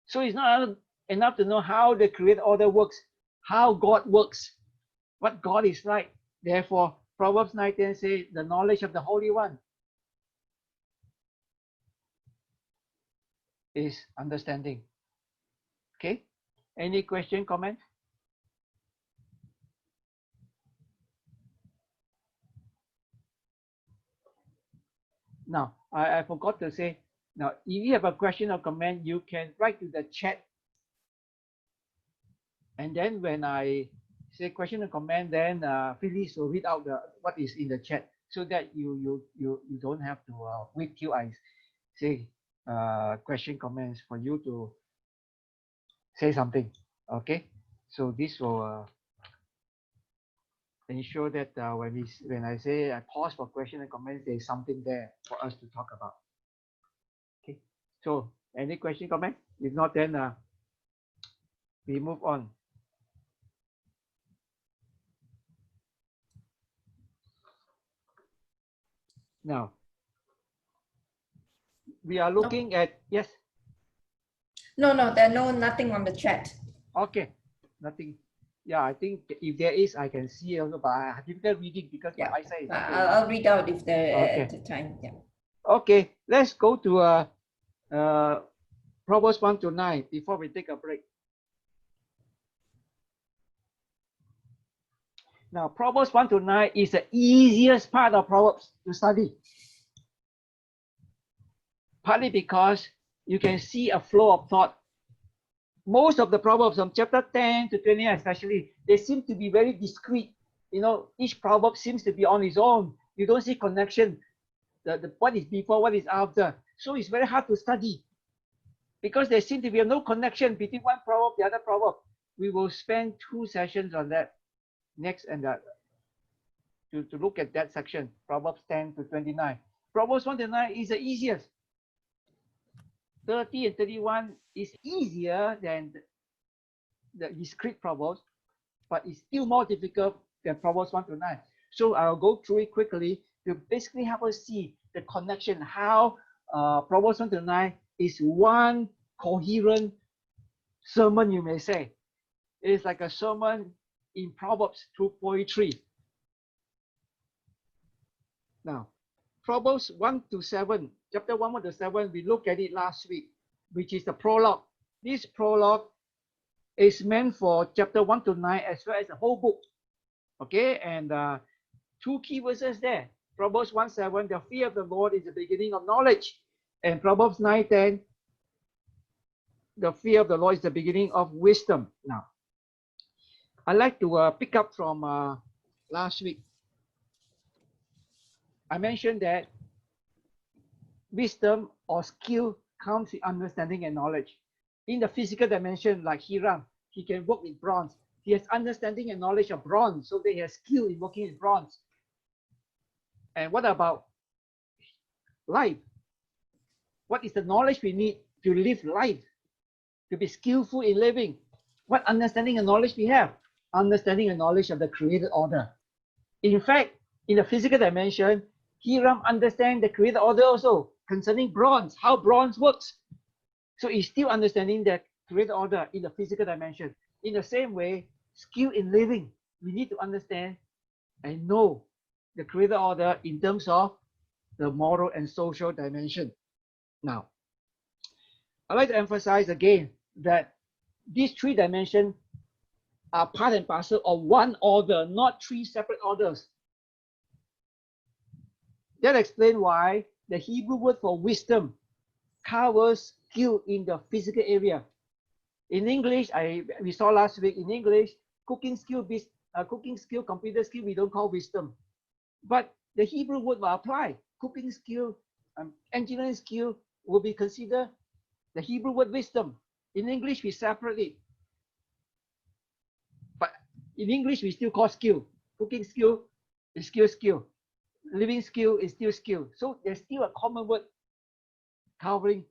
So it's not enough to know how the created order works, how God works, what God is like. Therefore, Proverbs 9:10 says, the knowledge of the Holy One is understanding. Okay? Any question, comment? Now, I forgot to say, now, if you have a question or comment, you can write to the chat. And then when I say question or comment, then Phyllis will read out what is in the chat, so that you don't have to wait till I say question, comments for you to say something. Okay? So this will ensure that when I say I pause for question and comments, there's something there for us to talk about. Okay? So any question, comment? If not, then we move on. Now, we are looking at, yes? No, there nothing on the chat. Okay, nothing. Yeah, I think if there is, I can see also, but I have difficult reading because my eyesight is not good enough. I'll read out if there Okay. at the time. Yeah. Okay, let's go to Proverbs 1 to 9 before we take a break. Now, Proverbs 1 to 9 is the easiest part of Proverbs to study. Partly because you can see a flow of thought. Most of the Proverbs from chapter 10 to 20 especially, they seem to be very discrete. You know, each proverb seems to be on its own. You don't see connection. The what is before, what is after. So it's very hard to study because there seems to be no connection between one proverb, the other proverb. We will spend 2 sessions on that next, and to look at that section, Proverbs 10 to 29. Proverbs 1 to 9 is the easiest. 30 and 31 is easier than the discrete Proverbs, but it's still more difficult than Proverbs 1 to 9. So I'll go through it quickly to basically help us see the connection, how Proverbs 1 to 9 is one coherent sermon, you may say. It's like a sermon in Proverbs through poetry. Now, Proverbs 1 to 7, chapter 1 to 7, we looked at it last week, which is the prologue. This prologue is meant for chapter 1 to 9 as well as the whole book. Okay, and 2 key verses there. Proverbs 1:7, the fear of the Lord is the beginning of knowledge. And Proverbs 9:10, the fear of the Lord is the beginning of wisdom. Now, I'd like to pick up from last week. I mentioned that wisdom or skill comes with understanding and knowledge. In the physical dimension, like Hiram, he can work with bronze. He has understanding and knowledge of bronze, so that he has skill in working with bronze. And what about life? What is the knowledge we need to live life, to be skillful in living? What understanding and knowledge we have? Understanding and knowledge of the created order. In fact, in the physical dimension, Hiram understands the created order also concerning bronze, how bronze works. So he's still understanding the created order in the physical dimension. In the same way, skill in living, we need to understand and know the created order in terms of the moral and social dimension. Now, I'd like to emphasize again that these 3 dimensions are part and parcel of one order, not 3 separate orders. That explains why the Hebrew word for wisdom covers skill in the physical area. In English, we saw last week, in English, cooking skill, computer skill, we don't call wisdom. But the Hebrew word will apply. Cooking skill, engineering skill will be considered the Hebrew word wisdom. In English, we separate it. But in English, we still call skill. Cooking skill is skill. Living skill is still skill. So there's still a common word covering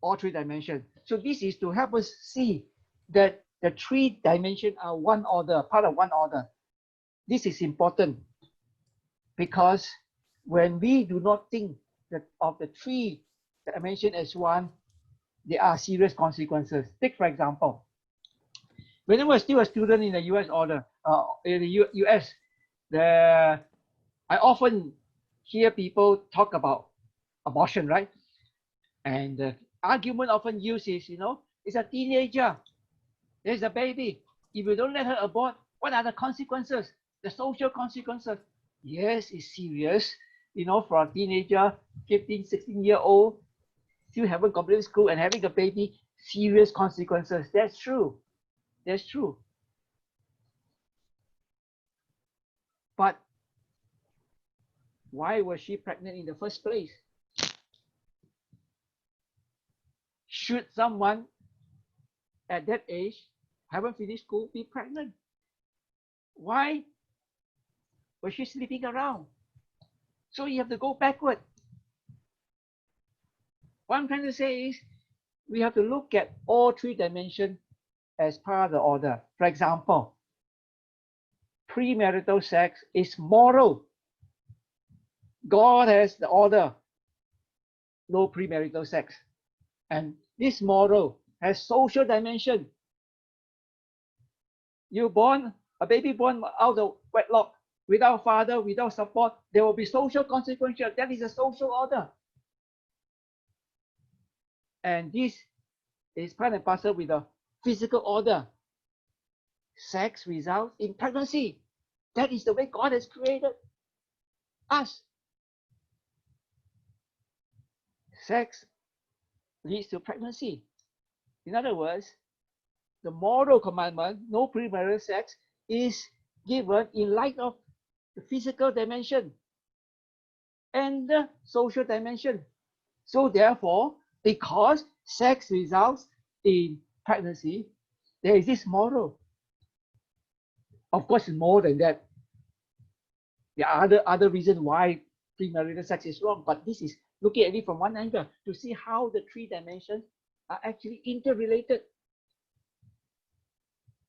all three dimensions. So this is to help us see that the three dimensions are one order, part of one order. This is important because when we do not think that of the three dimensions as one, there are serious consequences. Take for example, when I was still a student in the US in the US, I often hear people talk about abortion, right? And the argument often used is, it's a teenager, there's a baby. If you don't let her abort, what are the consequences? The social consequences. Yes, it's serious. For a teenager, 15, 16-year-old, still haven't completed school and having a baby, serious consequences. That's true. That's true. But why was she pregnant in the first place? Should someone at that age, haven't finished school, be pregnant? Why was she sleeping around? So you have to go backward. What I'm trying to say is we have to look at all three dimensions as part of the order. For example, premarital sex is moral. God has the order, no premarital sex. And this moral has social dimension. A baby born out of wedlock, without father, without support, there will be social consequences. That is a social order. And this is part and parcel with the physical order. Sex results in pregnancy. That is the way God has created us. Sex leads to pregnancy. In other words, the moral commandment, no premarital sex, is given in light of the physical dimension and the social dimension. So therefore, because sex results in pregnancy, there is this moral. Of course, more than that. There are other reasons why premarital sex is wrong, but this is looking at it from one angle to see how the three dimensions are actually interrelated.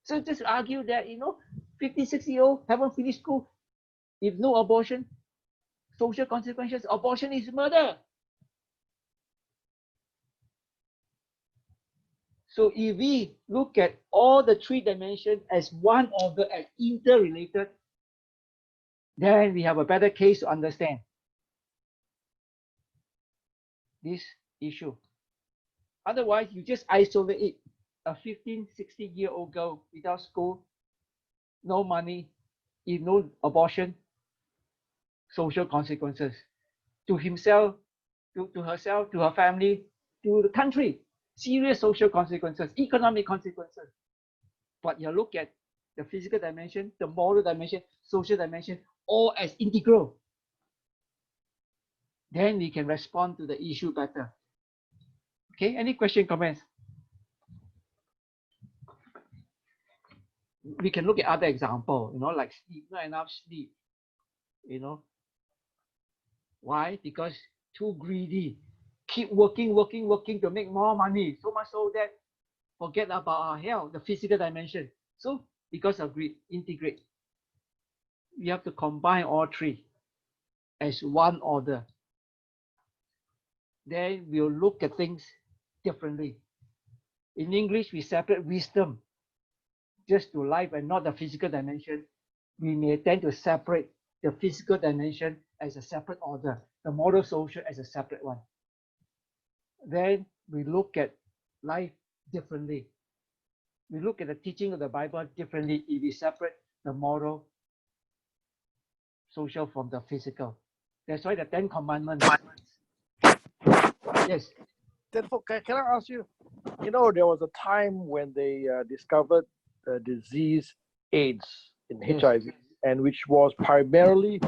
So just argue that, 50, 60-year-old haven't finished school. If no abortion, social consequences, abortion is murder. So if we look at all the three dimensions as one order, as interrelated, then we have a better case to understand this issue. Otherwise, you just isolate it. A 15, 16-year-old girl without school, no money, if no abortion, social consequences to himself, to herself, to her family, to the country, serious social consequences, economic consequences. But you look at the physical dimension, the moral dimension, social dimension, all as integral. Then we can respond to the issue better. Okay, any question, comments? We can look at other example, like sleep, not enough sleep. Why? Because too greedy. Keep working to make more money. So much so that forget about our health, the physical dimension. So because of greed, integrate. We have to combine all three as one order. Then we'll look at things differently. In English, we separate wisdom just to life and not the physical dimension. We may tend to separate the physical dimension as a separate order, the moral social as a separate one. Then we look at life differently. We look at the teaching of the Bible differently if we separate the moral, social from the physical. That's why the 10 Commandments. Yes. Then, can I ask you, there was a time when they discovered the disease AIDS, in Yes. HIV, and which was primarily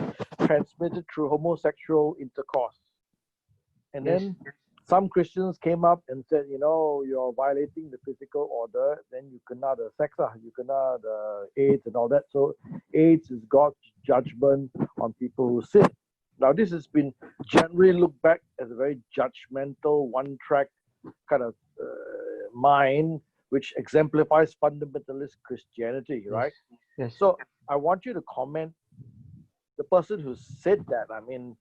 transmitted through homosexual intercourse. And Yes. then some Christians came up and said, you know, you're violating the physical order, then you cannot sex, you cannot AIDS and all that. So AIDS is God's judgment on people who sin. Now, this has been generally looked back as a very judgmental, one-track kind of mind, which exemplifies fundamentalist Christianity, right? Yes. So I want you to comment, the person who said that, I mean,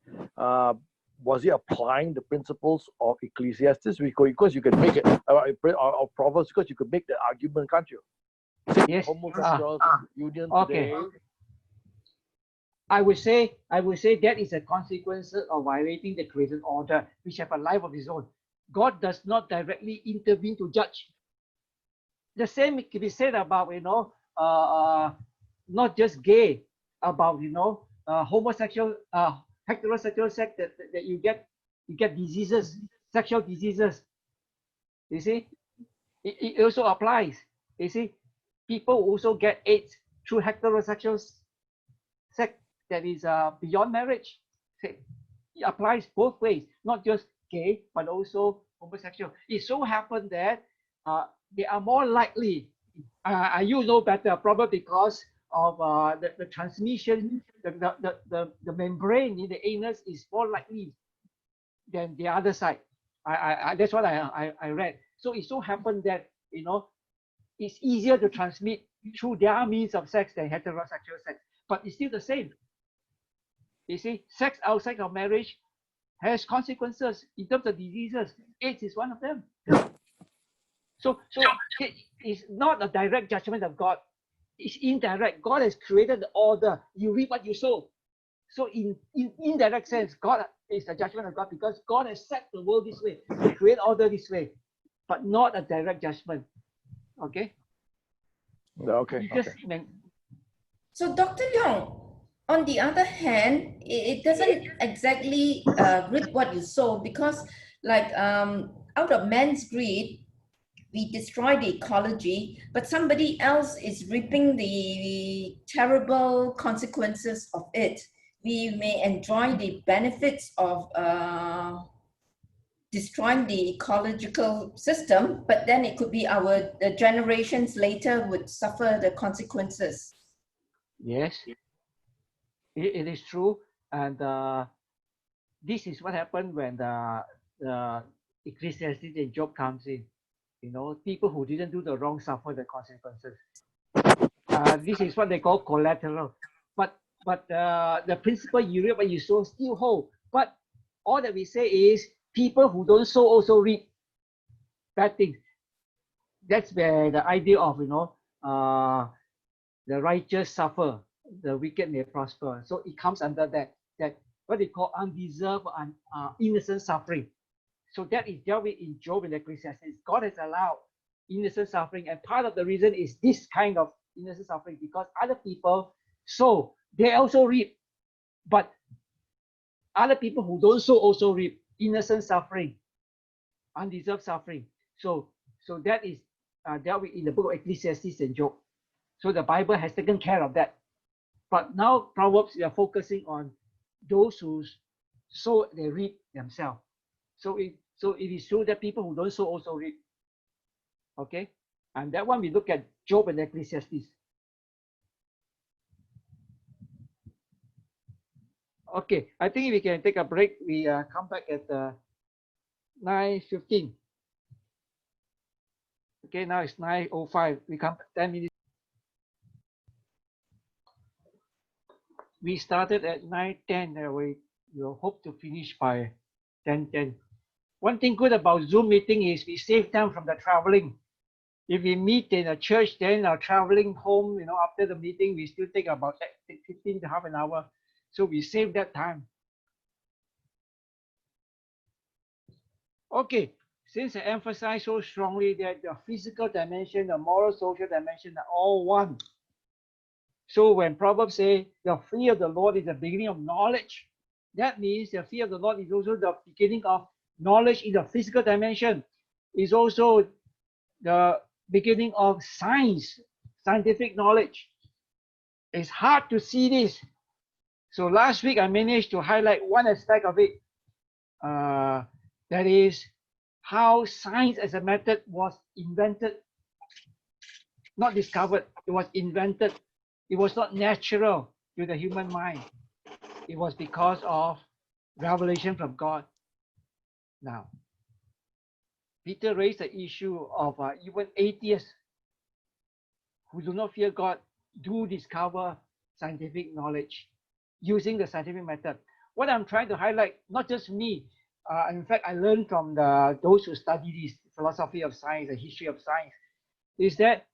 was he applying the principles of Ecclesiastes? Because you can make it, of Proverbs, because you could make the argument, can't you? Yes. Homosexual union Okay. today. I would say that is a consequence of violating the created order, which have a life of its own. God does not directly intervene to judge. The same can be said about, not just gay, about, homosexual, heterosexual sex, that you get diseases, sexual diseases. You see, it also applies. You see, people also get AIDS through heterosexual sex that is beyond marriage. It applies both ways, not just gay, but also homosexual. It so happened that they are more likely, you know better, probably because of the transmission, the membrane in the anus is more likely than the other side. That's what I read. So it so happened that, it's easier to transmit through their means of sex than heterosexual sex, but it's still the same. You see, sex outside of marriage has consequences in terms of diseases. AIDS is one of them. So it is not a direct judgment of God. It's indirect. God has created the order. You reap what you sow. So in indirect sense, God is the judgment of God because God has set the world this way, create order this way, but not a direct judgment. Okay? Okay. So, Dr. Leong, on the other hand, it doesn't exactly reap what you sow because, like, out of man's greed, we destroy the ecology, but somebody else is reaping the terrible consequences of it. We may enjoy the benefits of destroying the ecological system, but then it could be the generations later would suffer the consequences. Yes, it is true. And this is what happened when the Ecclesiastes and Job comes in. People who didn't do the wrong suffer the consequences. This is what they call collateral. But the principle you reap what you sow still hold. But all that we say is people who don't sow also reap bad things. That's where the idea of the righteous suffer, the wicked may prosper. So it comes under that what they call undeserved and innocent suffering. So that is dealt with in Job and Ecclesiastes. God has allowed innocent suffering, and part of the reason is this kind of innocent suffering because other people sow, they also reap, but other people who don't sow also reap innocent suffering, undeserved suffering. So that is dealt with in the book of Ecclesiastes and Job. So the Bible has taken care of that. But now Proverbs, we are focusing on those who sow, they reap themselves. So it is true that people who don't sow also reap. Okay? And that one we look at Job and Ecclesiastes. Okay, I think we can take a break. We come back at 9:15. Okay, now it's 9:05. We come 10 minutes. We started at 9:10. We will hope to finish by 10:10. One thing good about Zoom meeting is we save time from the traveling. If we meet in a church, then our traveling home, after the meeting, we still take about 15 to half an hour. So we save that time. Okay, since I emphasize so strongly that the physical dimension, the moral, social dimension are all one. So when Proverbs say the fear of the Lord is the beginning of knowledge, that means the fear of the Lord is also the beginning of knowledge in the physical dimension. Is also the beginning of science, scientific knowledge. It's hard to see this. So last week I managed to highlight one aspect of it. That is how science as a method was invented, not discovered. It was invented. It was not natural to the human mind. It was because of revelation from God. Now, Peter raised the issue of even atheists who do not fear God do discover scientific knowledge using the scientific method. What I'm trying to highlight, not just me, in fact, I learned from those who study this philosophy of science, the history of science, is that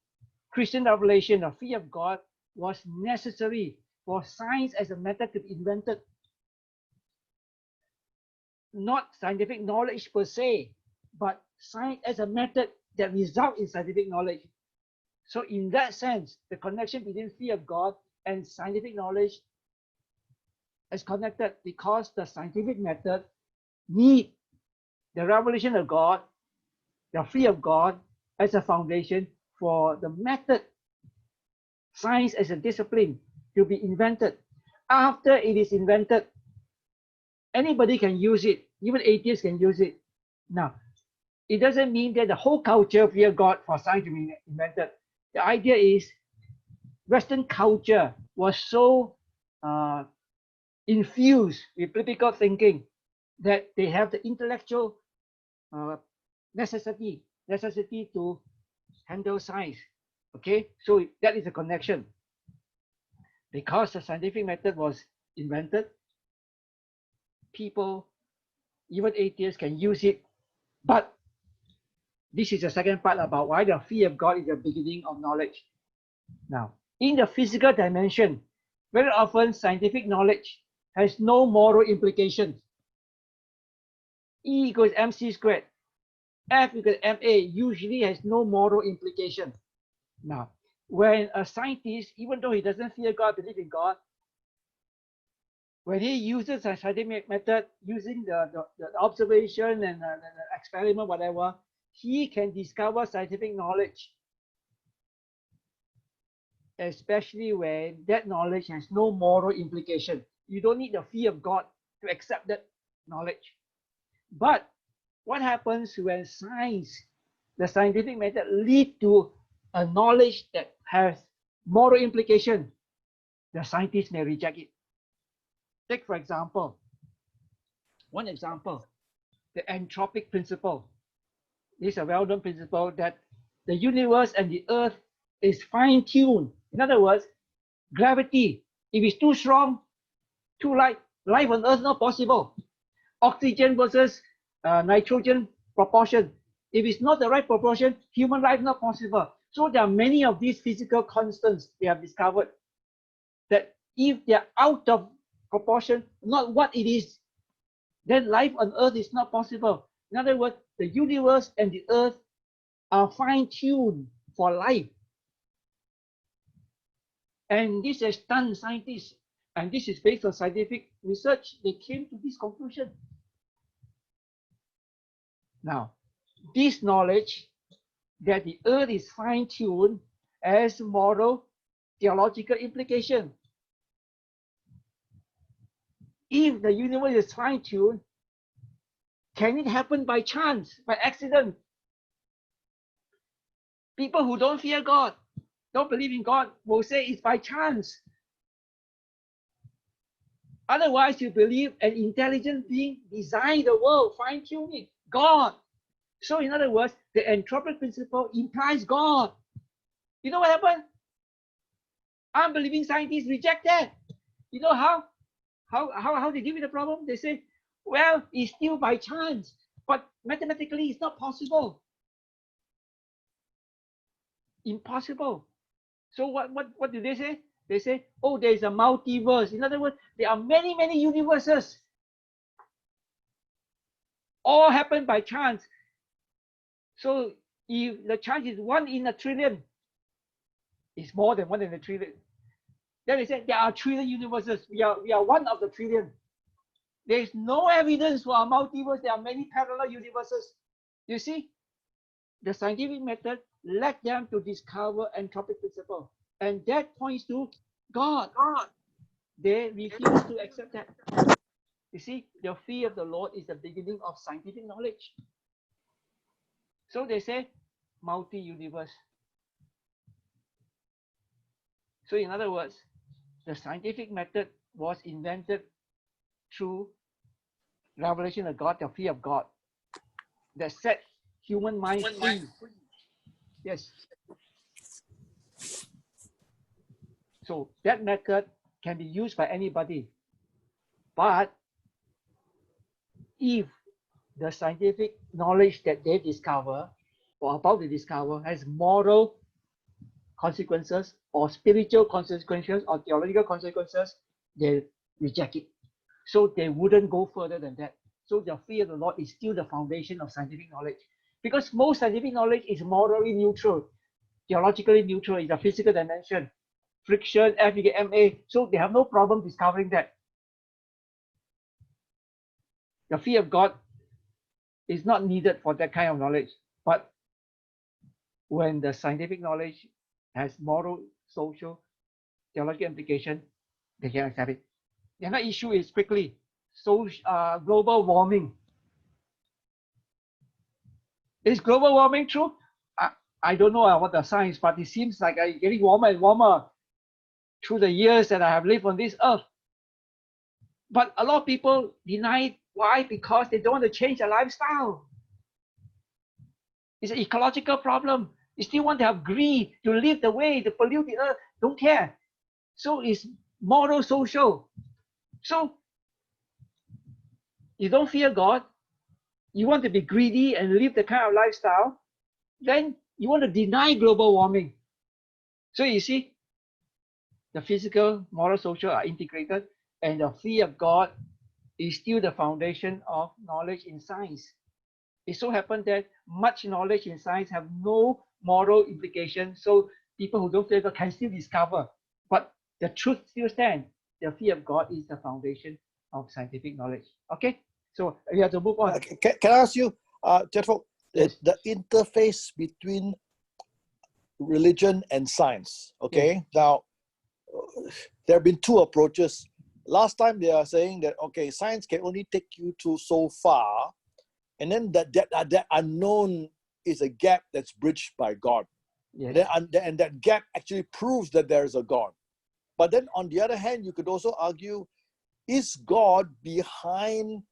Christian revelation, the fear of God, was necessary for science as a method to be invented. Not scientific knowledge per se, but science as a method that results in scientific knowledge. So in that sense, the connection between fear of God and scientific knowledge is connected because the scientific method need the revelation of God, the fear of God as a foundation for the method, science as a discipline to be invented. After it is invented, anybody can use it, even atheists can use it. Now, it doesn't mean that the whole culture fear God for science to be invented. The idea is Western culture was so infused with critical thinking that they have the intellectual necessity to handle science. Okay, so that is a connection. Because the scientific method was invented, people, even atheists, can use it. But this is the second part about why the fear of God is the beginning of knowledge. Now, in the physical dimension, very often scientific knowledge has no moral implications. E equals mc squared, F equals ma usually has no moral implication. Now, when a scientist, even though he doesn't fear God, believe in God, when he uses a scientific method, using the observation and the experiment, whatever, he can discover scientific knowledge, especially when that knowledge has no moral implication. You don't need the fear of God to accept that knowledge. But what happens when science, the scientific method, lead to a knowledge that has moral implication? The scientists may reject it. Take, for example, one example, the entropic principle. This is a well-known principle that the universe and the earth is fine-tuned. In other words, gravity, if it's too strong, too light, life on earth is not possible. Oxygen versus nitrogen proportion. If it's not the right proportion, human life is not possible. So there are many of these physical constants they have discovered that if they're out of proportion, not what it is, then life on earth is not possible. In other words, the universe and the earth are fine-tuned for life. And this has stunned scientists. And this is based on scientific research. They came to this conclusion. Now, this knowledge that the earth is fine-tuned has moral, theological implication. If the universe is fine-tuned, can it happen by chance, by accident? People who don't fear God, don't believe in God, will say it's by chance. Otherwise, you believe an intelligent being designed the world, fine-tuned it, God. So in other words, the entropic principle implies God. You know what happened? Unbelieving scientists reject that. You know how they deal with the problem? They say, well, it's still by chance, but mathematically it's not possible. Impossible. So what do they say? They say, oh, there is a multiverse. In other words, there are many, many universes. All happen by chance. So if the chance is 1 in a trillion, it's more than 1 in a trillion. Then they say there are trillion universes. We are one of the trillion. There is no evidence for a multiverse. There are many parallel universes. You see, the scientific method led them to discover entropic principle. And that points to God. They refuse to accept that. You see, the fear of the Lord is the beginning of scientific knowledge. So they say multi-universe. So in other words, the scientific method was invented through revelation of God, the fear of God, that set human minds free. Yes. So that method can be used by anybody. But if the scientific knowledge that they discover or about to discover has moral consequences or spiritual consequences or theological consequences, they reject it. So they wouldn't go further than that. So the fear of the Lord is still the foundation of scientific knowledge. Because most scientific knowledge is morally neutral, theologically neutral in the physical dimension. Friction, F, you get MA. So they have no problem discovering that. The fear of God is not needed for that kind of knowledge. But when the scientific knowledge has moral, social, theological implication, they can accept it. The other issue is quickly, global warming. Is global warming true? I don't know what the science, but it seems like it's getting warmer and warmer through the years that I have lived on this earth. But a lot of people deny it. Why? Because they don't want to change their lifestyle. It's an ecological problem. You still want to have greed, to live the way, to pollute the earth, don't care. So it's moral, social. So you don't fear God, you want to be greedy and live the kind of lifestyle, then you want to deny global warming. So you see, the physical, moral, social are integrated, and the fear of God is still the foundation of knowledge in science. It so happens that much knowledge in science have no moral implication, so people who don't fear God can still discover. But the truth still stands. The fear of God is the foundation of scientific knowledge. Okay? So we have to move on. Can I ask you, Jethro, Yes. the interface between religion and science, okay? Yes. Now, there have been two approaches. Last time they are saying that, okay, science can only take you to so far, and then that unknown is a gap that's bridged by God. Yes. And that gap actually proves that there is a God. But then on the other hand, you could also argue, is God behind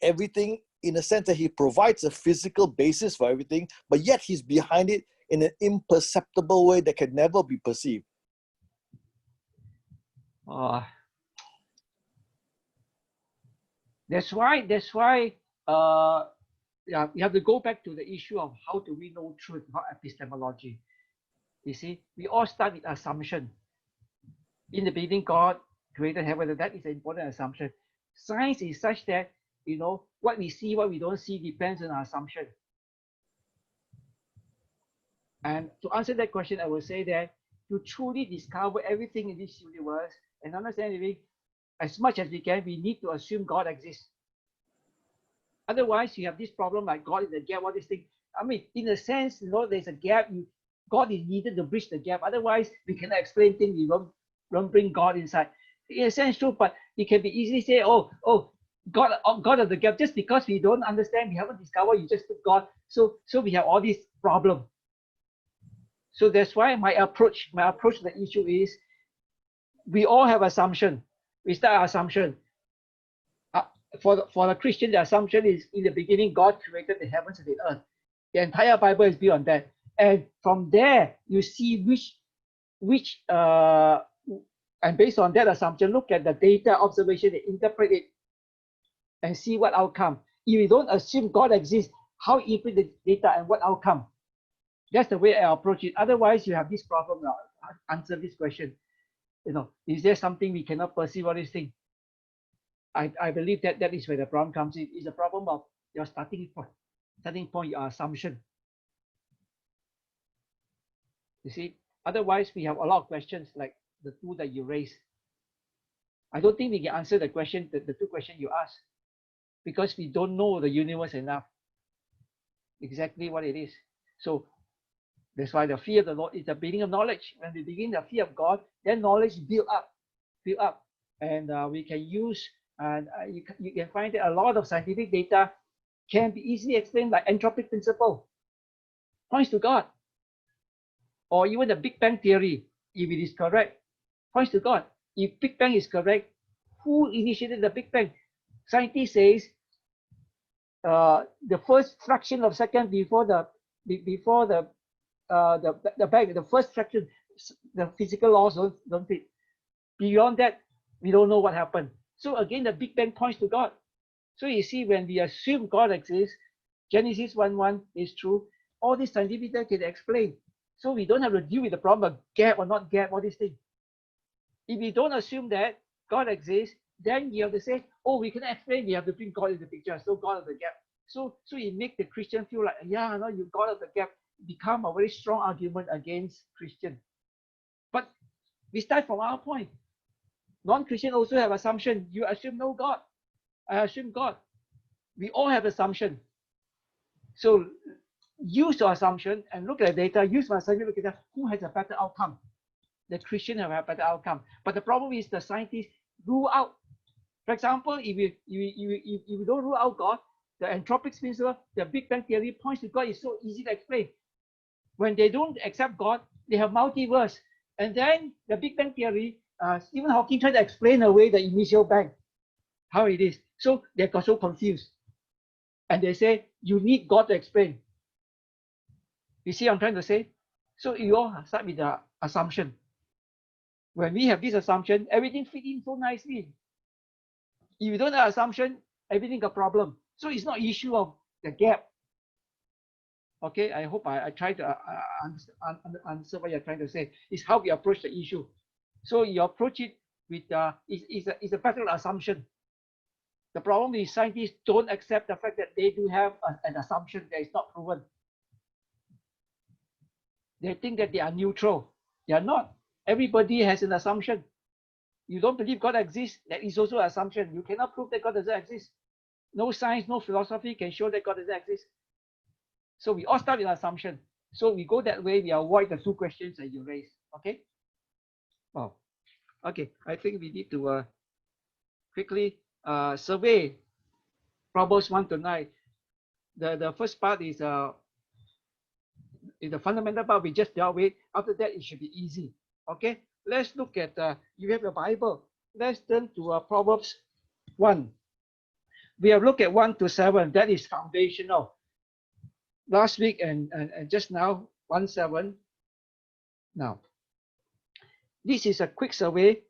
everything in a sense that he provides a physical basis for everything, but yet he's behind it in an imperceptible way that can never be perceived? That's why yeah, you have to go back to the issue of how do we know truth, not epistemology. You see, we all start with assumption. In the beginning, God created heaven, and that is an important assumption. Science is such that, you know, what we see, what we don't see depends on our assumption. And to answer that question, I will say that to truly discover everything in this universe and understand everything, as much as we can, we need to assume God exists. Otherwise, you have this problem like God is a gap, all these things. I mean, in a sense, you know, there's a gap. God is needed to bridge the gap. Otherwise, we cannot explain things. We won't bring God inside. In a sense, true, but it can be easily say, oh, God of the gap. Just because we don't understand, we haven't discovered, you just put God. So we have all these problems. So that's why my approach to the issue is, we all have assumption. We start assumption. For the Christian, the assumption is in the beginning, God created the heavens and the earth. The entire Bible is built on that. And from there, you see and based on that assumption, look at the data observation, and interpret it, and see what outcome. If you don't assume God exists, how you interpret the data and what outcome? That's the way I approach it. Otherwise, you have this problem. Answer this question. You know, is there something we cannot perceive all these things? I believe that is where the problem comes in. It's a problem of your starting point, your assumption. You see, otherwise we have a lot of questions like the two that you raised. I don't think we can answer the question, the two questions you asked, because we don't know the universe enough, exactly what it is. So That's why the fear of the Lord is the beginning of knowledge. When we begin the fear of God, then knowledge build up. And we can use, and you can find that a lot of scientific data can be easily explained by entropic principle. Points to God. Or even the Big Bang theory, if it is correct, points to God. If Big Bang is correct, who initiated the Big Bang? Scientist says the first fraction of second before the bang, the first fraction, the physical laws don't fit. Beyond that, we don't know what happened. So again, the Big Bang points to God. So you see, when we assume God exists, Genesis 1:1 is true. All these scientific data can explain. So we don't have to deal with the problem of gap or not gap, all these things. If we don't assume that God exists, then you have to say, oh, we cannot explain, we have to bring God in the picture. So God of the gap. So it makes the Christian feel like, yeah, no, you God of the gap become a very strong argument against Christian. But we start from our point. Non-Christian also have assumption. You assume no God. I assume God. We all have assumption. So use your assumption and look at the data. Use my assumption, look at who has a better outcome. The Christian have a better outcome. But the problem is the scientists rule out. For example, if you don't rule out God, the entropic principle, the Big Bang theory points to God is so easy to explain. When they don't accept God, they have multiverse. And then the Big Bang theory, Stephen Hawking tried to explain away the initial bang, how it is. So they got so confused. And they say, you need God to explain. You see what I'm trying to say? So you all start with the assumption. When we have this assumption, everything fits in so nicely. If you don't have assumption, everything got problem. So it's not issue of the gap. Okay, I hope I try to answer what you're trying to say. It's how we approach the issue. So you approach it with it's a better assumption. The problem is scientists don't accept the fact that they do have an assumption that is not proven. They think that they are neutral. They are not. Everybody has an assumption. You don't believe God exists, that is also an assumption. You cannot prove that God doesn't exist. No science, no philosophy can show that God doesn't exist. So we all start with an assumption. So we go that way, we avoid the two questions that you raised. Okay? Oh, okay. I think we need to quickly survey Proverbs 1 to 9. The first part is the fundamental part we just dealt with. After that, it should be easy. Okay? Let's look at, you have your Bible. Let's turn to Proverbs 1. We have looked at 1 to 7. That is foundational. Last week and just now, 1:7. Now, this is a quick survey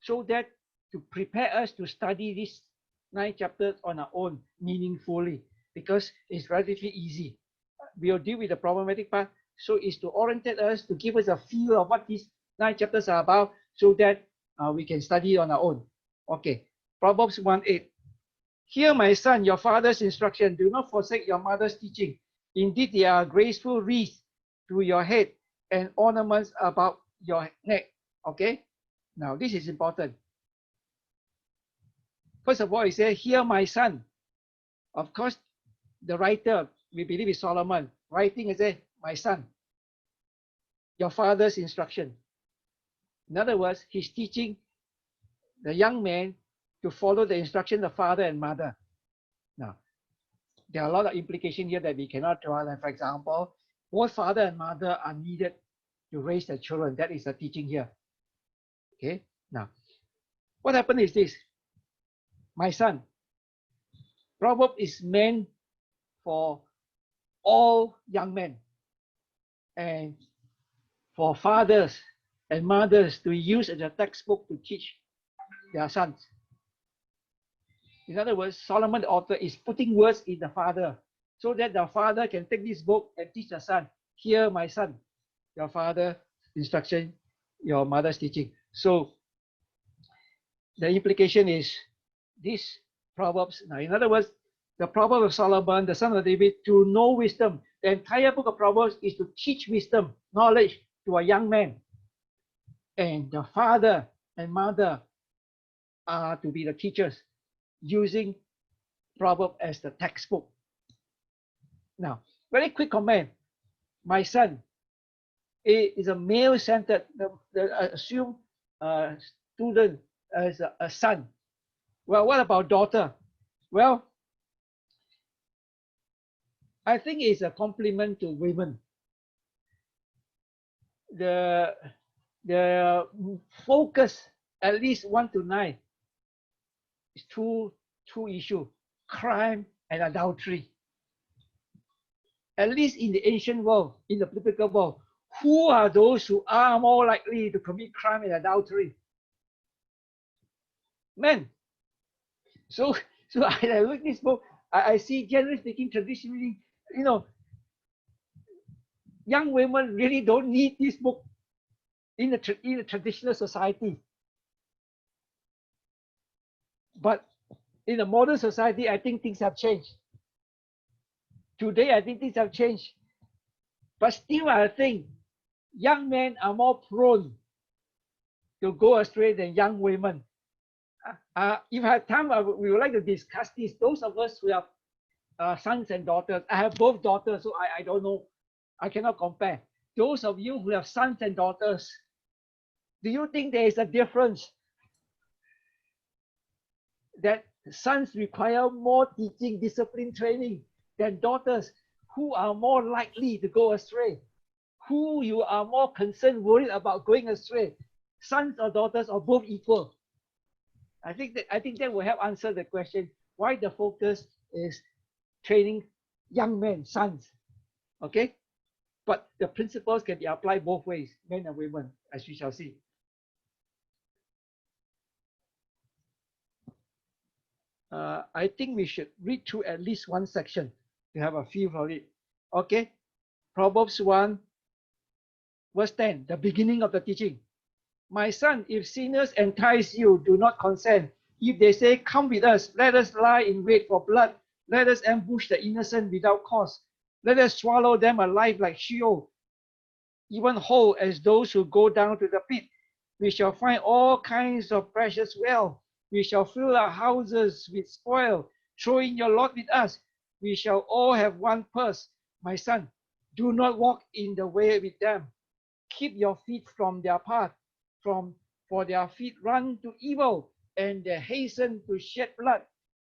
so that to prepare us to study these 9 chapters on our own meaningfully, because it's relatively easy. We'll deal with the problematic part. So it's to orientate us, to give us a feel of what these 9 chapters are about, so that we can study on our own. Okay, Proverbs 1:8. Hear, my son, your father's instruction. Do not forsake your mother's teaching. Indeed, they are graceful wreaths to your head and ornaments about your neck. Okay, now this is important. First of all, he said, hear, my son. Of course, the writer, we believe is Solomon, writing and say, my son, your father's instruction. In other words, he's teaching the young man to follow the instruction of father and mother. Now, there are a lot of implications here that we cannot draw. Like, for example, both father and mother are needed to raise their children. That is the teaching here. Okay, now, what happened is this. My son, Proverb is meant for all young men and for fathers and mothers to use as a textbook to teach their sons. In other words, Solomon, the author, is putting words in the father so that the father can take this book and teach the son. Hear, my son, your father's instruction, your mother's teaching. So the implication is this Proverbs. Now, in other words, the Proverbs of Solomon, the son of David, to know wisdom. The entire book of Proverbs is to teach wisdom, knowledge to a young man. And the father and mother are to be the teachers, using Proverbs as the textbook. Now, very quick comment. My son, is a male-centered. Assume student as a son. Well, what about daughter? Well, I think it's a compliment to women. The focus, at least 1 to 9, is two issues: crime and adultery. At least in the ancient world, in the biblical world, who are those who are more likely to commit crime and adultery? Men. So I look at this book, I see, generally speaking, traditionally, young women really don't need this book in a traditional society. But in a modern society, I think things have changed. Today, I think things have changed. But still, I think young men are more prone to go astray than young women. If I have time, we would like to discuss this. Those of us who have sons and daughters, I have both daughters, so I don't know. I cannot compare. Those of you who have sons and daughters, do you think there is a difference that sons require more teaching, discipline, training than daughters, who are more likely to go astray? Who you are more concerned, worried about going astray? Sons or daughters, or both equal? I think that will help answer the question why the focus is training young men, sons. Okay? But the principles can be applied both ways, men and women, as we shall see. I think we should read through at least one section to have a feel for it. Okay? Proverbs 1, verse 10, the beginning of the teaching. My son, if sinners entice you, do not consent. If they say, come with us, let us lie in wait for blood. Let us ambush the innocent without cause. Let us swallow them alive like Sheol, even whole as those who go down to the pit. We shall find all kinds of precious wealth. We shall fill our houses with spoil. Throw in your lot with us. We shall all have one purse. My son, do not walk in the way with them. Keep your feet from their path. For their feet run to evil, and they hasten to shed blood.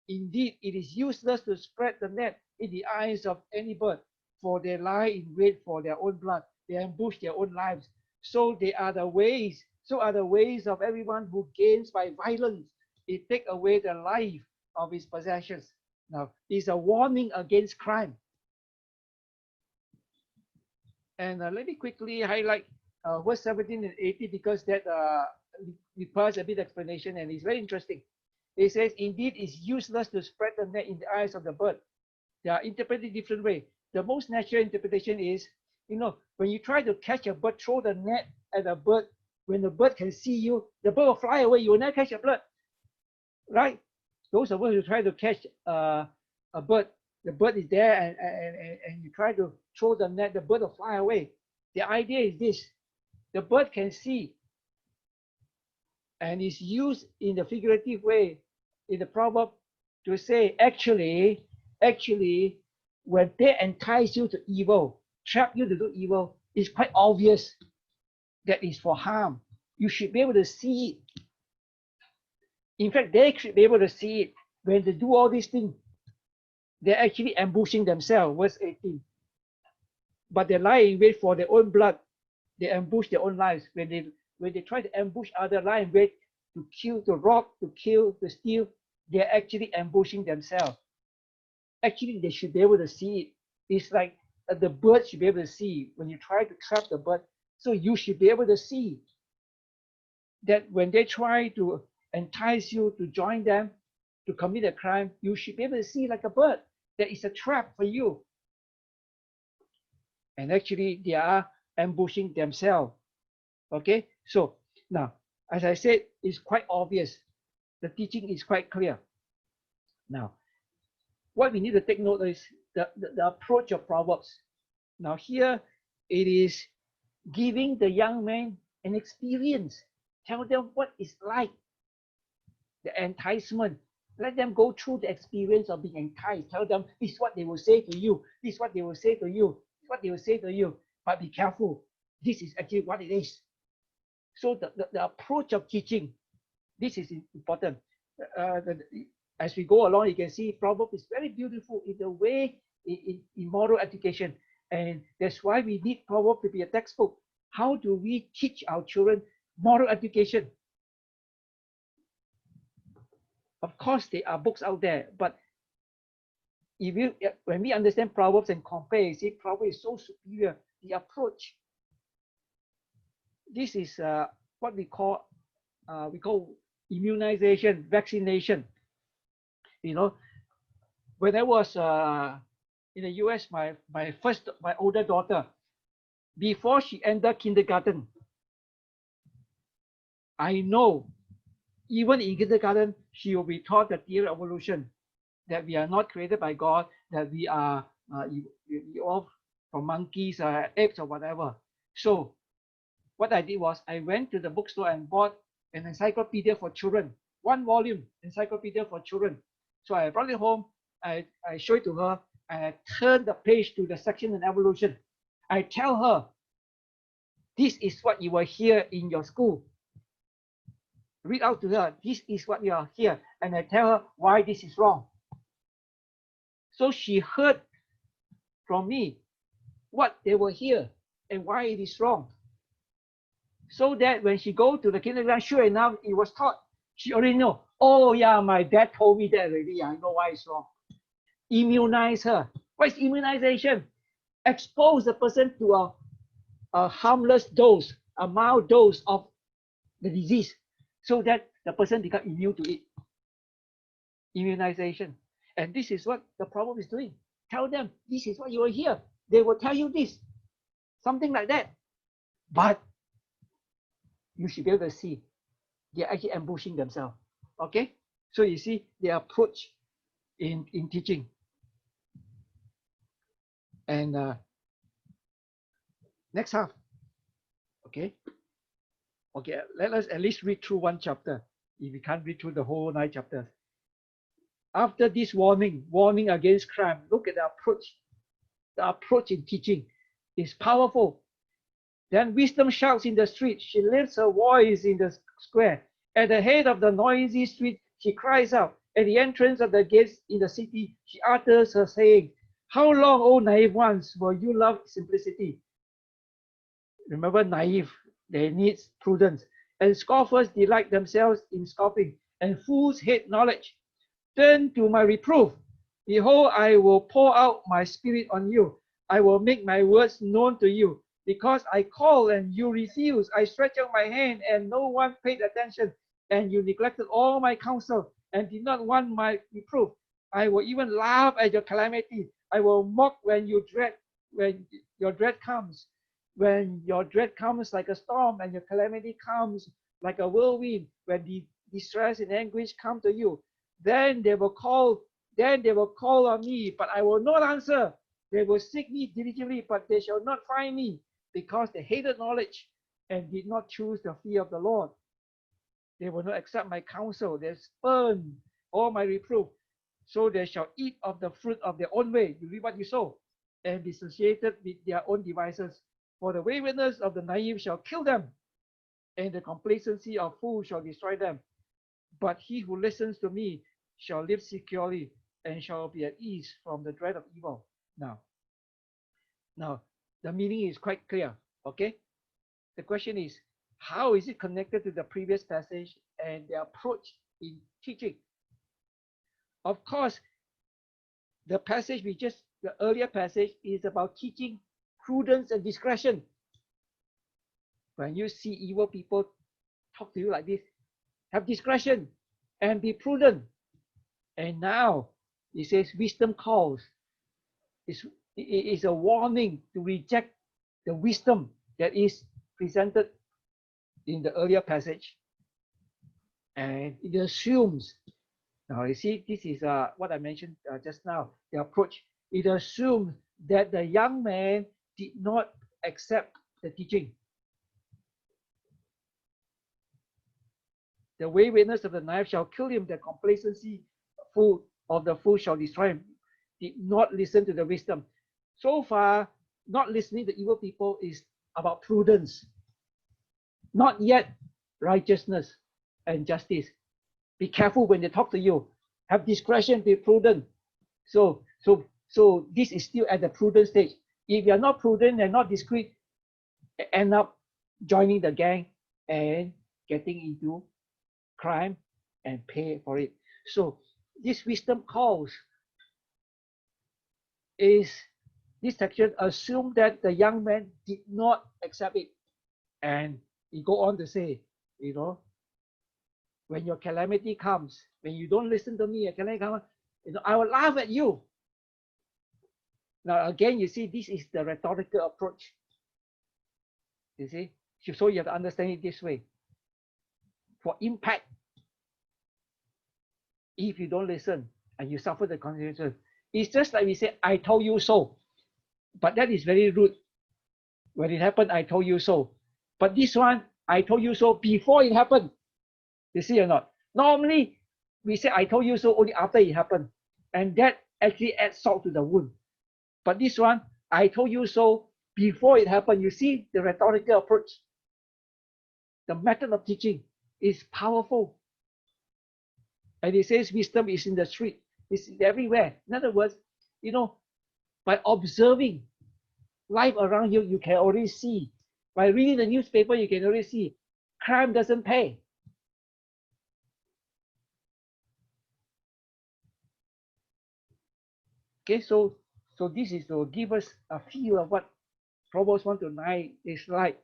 Indeed, it is useless to spread the net in the eyes of any bird, for they lie in wait for their own blood. They ambush their own lives. So are the ways of everyone who gains by violence. It takes away the life of his possessions. Now, it's a warning against crime. And let me quickly highlight verse 17 and 18, because that requires a bit of explanation and it's very interesting. It says, indeed, it's useless to spread the net in the eyes of the bird. They are interpreted different way. The most natural interpretation is, when you try to catch a bird, throw the net at a bird. When the bird can see you, the bird will fly away. You will never catch a bird, right? Those of us who try to catch a bird, the bird is there, and you try to throw the net, the bird will fly away. The idea is this: the bird can see, and is used in the figurative way in the proverb to say, actually, when they entice you to evil, trap you to do evil, it's quite obvious that it's for harm. You should be able to see it. In fact, they should be able to see it. When they do all these things, they're actually ambushing themselves, verse 18. But they lie in wait for their own blood. They ambush their own lives. When they try to ambush others, lie in wait to kill, to rob, to kill, to steal, they're actually ambushing themselves. Actually, they should be able to see it. It's like the bird should be able to see when you try to trap the bird. So you should be able to see that when they try to entice you to join them to commit a crime, you should be able to see like a bird that is a trap for you. And actually, they are ambushing themselves. Okay, so now, as I said, it's quite obvious. The teaching is quite clear. Now, what we need to take note is the approach of Proverbs. Now here, it is giving the young man an experience. Tell them what it's like, the enticement. Let them go through the experience of being enticed. Tell them this is what they will say to you. This is what they will say to you. This is what they will say to you. But be careful. This is actually what it is. So the approach of teaching, this is important. As we go along, you can see Proverbs is very beautiful in the way in moral education. And that's why we need Proverbs to be a textbook. How do we teach our children moral education? Of course, there are books out there, but when we understand Proverbs and compare, you see Proverbs is so superior. The approach. This is what we call immunization, vaccination. You know, when I was in the US, my older daughter, before she entered kindergarten, I know even in kindergarten, she will be taught the theory of evolution, that we are not created by God, that we are evolved from monkeys, apes, or whatever. So what I did was I went to the bookstore and bought an encyclopedia for children, 1-volume encyclopedia for children. So I brought it home, I showed it to her, and I turned the page to the section on evolution. I tell her, this is what you will hear in your school. Read out to her, this is what you are here. And I tell her why this is wrong. So she heard from me what they will hear and why it is wrong. So that when she go to the kindergarten, sure enough, it was taught. She already know, oh yeah, my dad told me that already. I know why it's wrong. Immunize her. What is immunization? Expose the person to a harmless dose, a mild dose of the disease, so that the person becomes immune to it. Immunization. And this is what the Proverb is doing. Tell them, this is what you will hear. They will tell you this. Something like that. But you should be able to see they're actually ambushing themselves. Okay? So you see the approach in teaching. And next half. Okay? Okay, let us at least read through one chapter. If we can't read through the whole 9 chapters. After this warning against crime, look at the approach. The approach in teaching is powerful. Then wisdom shouts in the street. She lifts her voice in the square. At the head of the noisy street, she cries out. At the entrance of the gates in the city, she utters her saying, how long, O naive ones, will you love simplicity? Remember, naive, they need prudence. And scoffers delight themselves in scoffing, and fools hate knowledge. Turn to my reproof. Behold, I will pour out my spirit on you. I will make my words known to you. Because I call and you refuse, I stretch out my hand and no one paid attention, and you neglected all my counsel and did not want my reproof. I will even laugh at your calamity. I will mock when your dread comes. When your dread comes like a storm and your calamity comes like a whirlwind, when the distress and anguish come to you, then they will call on me, but I will not answer. They will seek me diligently, but they shall not find me, because they hated knowledge and did not choose the fear of the Lord. They will not accept my counsel. They spurn all my reproof. So they shall eat of the fruit of their own way. You reap what you sow, and be satiated with their own devices. For the waywardness of the naive shall kill them, and the complacency of fools shall destroy them. But he who listens to me shall live securely and shall be at ease from the dread of evil. Now, the meaning is quite clear, okay? The question is, how is it connected to the previous passage and the approach in teaching? Of course, the earlier passage is about teaching prudence and discretion. When you see evil people talk to you like this, have discretion and be prudent. And now it says wisdom calls. It is a warning to reject the wisdom that is presented in the earlier passage. And it assumes, now you see, this is what I mentioned just now, the approach. It assumes that the young man did not accept the teaching. The waywardness of the knife shall kill him, the complacency of the fool shall destroy him. Did not listen to the wisdom. So far, not listening to evil people is about prudence, not yet righteousness and justice. Be careful when they talk to you. Have discretion, be prudent. So this is still at the prudent stage. If you're not prudent and not discreet, end up joining the gang and getting into crime and pay for it. So this wisdom calls is this section assume that the young man did not accept it. And he go on to say, when your calamity comes, when you don't listen to me, I will laugh at you. Now again, you see, this is the rhetorical approach. You see, so you have to understand it this way. For impact, if you don't listen and you suffer the consequences, it's just like we say, I told you so. But that is very rude. When it happened, I told you so. But this one, I told you so before it happened. You see or not? Normally, we say, I told you so only after it happened. And that actually adds salt to the wound. But this one, I told you so before it happened. You see the rhetorical approach. The method of teaching is powerful. And it says wisdom is in the street. It's everywhere. In other words, by observing life around you, you can already see. By reading the newspaper, you can already see crime doesn't pay. Okay, so this is to give us a feel of what Proverbs 1-9 is like,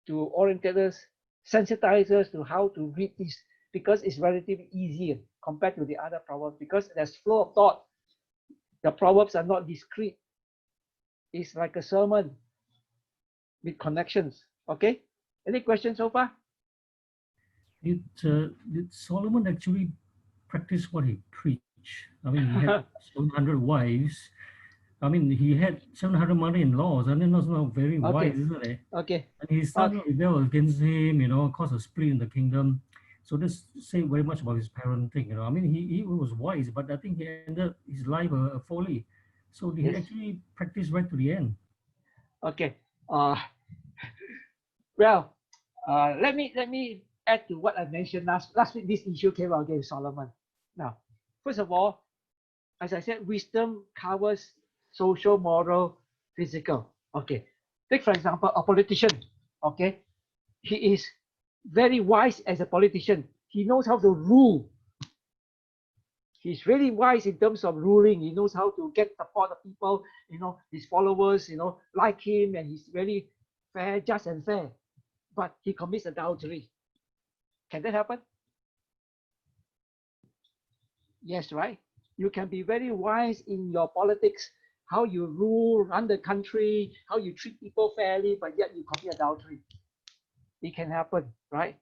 to orientate us, sensitize us to how to read this, because it's relatively easier compared to the other Proverbs, because there's flow of thought. The Proverbs are not discrete. It's like a sermon with connections. Okay? Any questions so far? Did Solomon actually practice what he preached? I mean, he had 700 wives. I mean, he had 700 mother-in-laws, and then that's not very wise, isn't it? Okay. And his son rebelled against him, caused a split in the kingdom. So this say very much about his parenting, I mean, he was wise, but I think he ended his life a folly. So he actually practiced right to the end. Okay. Well, let me add to what I mentioned last week. This issue came out against Solomon. Now, first of all, as I said, wisdom covers social, moral, physical. Okay. Take for example a politician. Okay, he is very wise as a politician. He knows how to rule. He's really wise in terms of ruling. He knows how to get support of people, his followers, like him, and he's very fair, just and fair. But he commits adultery. Can that happen? Yes, right? You can be very wise in your politics, how you rule, run the country, how you treat people fairly, but yet you commit adultery. It can happen, right?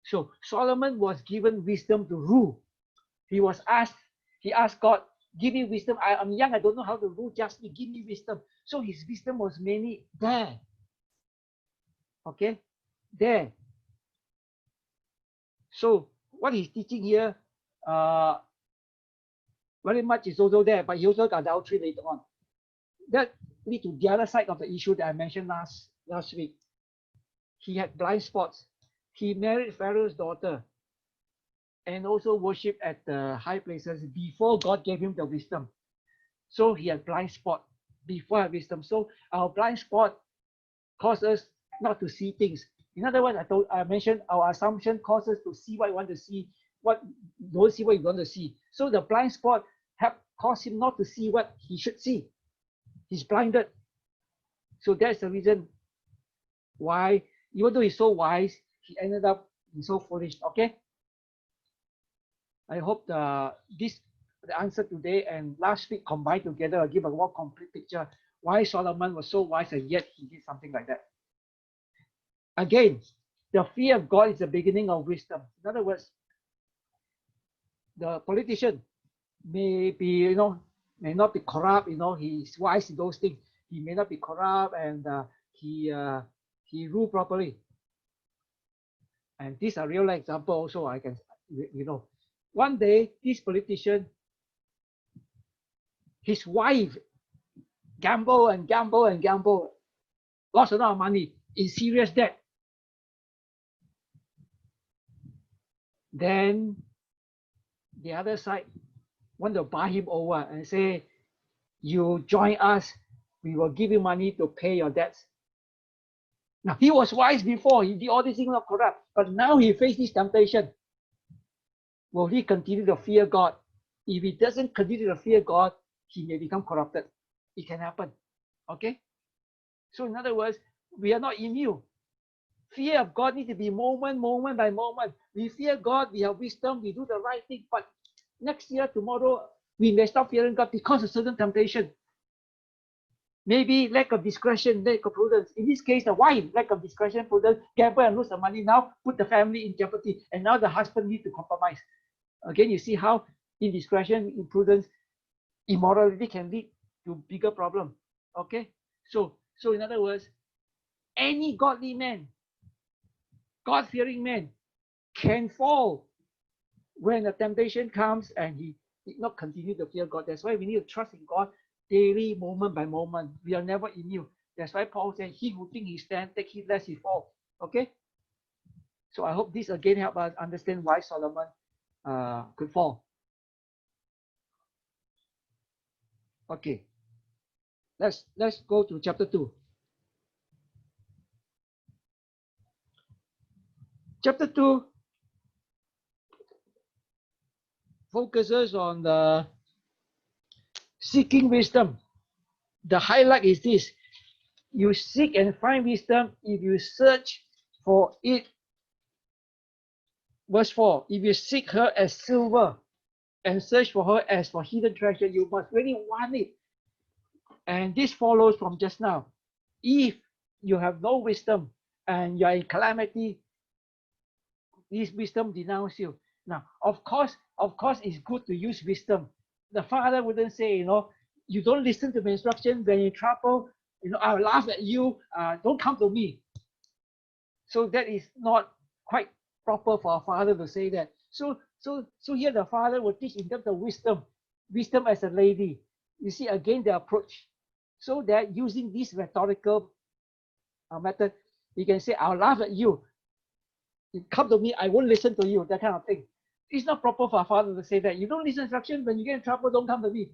So Solomon was given wisdom to rule. He asked God, give me wisdom. I'm young, I don't know how to rule justly. Give me wisdom. So his wisdom was mainly there. Okay, there. So what he's teaching here, very much is also there, but he also got adultery later on. That leads to the other side of the issue that I mentioned last week. He had blind spots. He married Pharaoh's daughter and also worshipped at the high places before God gave him the wisdom. So he had blind spot before wisdom. So our blind spot causes us not to see things. In other words, I mentioned our assumption causes us to see what you want to see, don't see what you want to see. So the blind spot caused him not to see what he should see. He's blinded. So that's the reason why, even though he's so wise, he ended up being so foolish. Okay. I hope the answer today and last week combined together will give a more complete picture why Solomon was so wise and yet he did something like that. Again, the fear of God is the beginning of wisdom. In other words, the politician may be, may not be corrupt. He's wise in those things. He may not be corrupt, and he rule properly. And these are real example. Also, I can, one day this politician, his wife gamble and gamble and gamble lost a lot of money, in serious debt. Then the other side want to buy him over and say, you join us, we will give you money to pay your debts. Now, he was wise before, he did all these things not corrupt, but now he faced this temptation. Will he continue to fear God? If he doesn't continue to fear God, he may become corrupted. It can happen. Okay? So in other words, we are not immune. Fear of God needs to be moment by moment. We fear God, we have wisdom, we do the right thing, but next year, tomorrow, we may stop fearing God because of certain temptation. Maybe lack of discretion, lack of prudence. In this case, the wife, lack of discretion, prudence, gamble and lose the money, now put the family in jeopardy, and now the husband needs to compromise. Again, you see how indiscretion, imprudence, immorality can lead to bigger problem. Okay? So in other words, any godly man, God-fearing man can fall when the temptation comes and he did not continue to fear God. That's why we need to trust in God daily, moment by moment. We are never immune. That's why Paul said, he who thinks he stand, take heed lest he fall. Okay? So I hope this again help us understand why Solomon could fall. Okay. Let's go to chapter 2. Chapter 2 focuses on the seeking wisdom. The highlight is this: you seek and find wisdom if you search for it. Verse 4, if you seek her as silver and search for her as for hidden treasure, you must really want it. And this follows from just now. If you have no wisdom and you are in calamity, this wisdom denounce you. Now, of course, it's good to use wisdom. The father wouldn't say, you don't listen to my instruction when you're in trouble. I'll laugh at you. Don't come to me. So that is not quite proper for a father to say that. So here the father will teach in terms of wisdom as a lady. You see again the approach. So that using this rhetorical method, you can say, I'll laugh at you. You come to me, I won't listen to you, that kind of thing. It's not proper for a father to say that. You don't listen to instruction, when you get in trouble, don't come to me.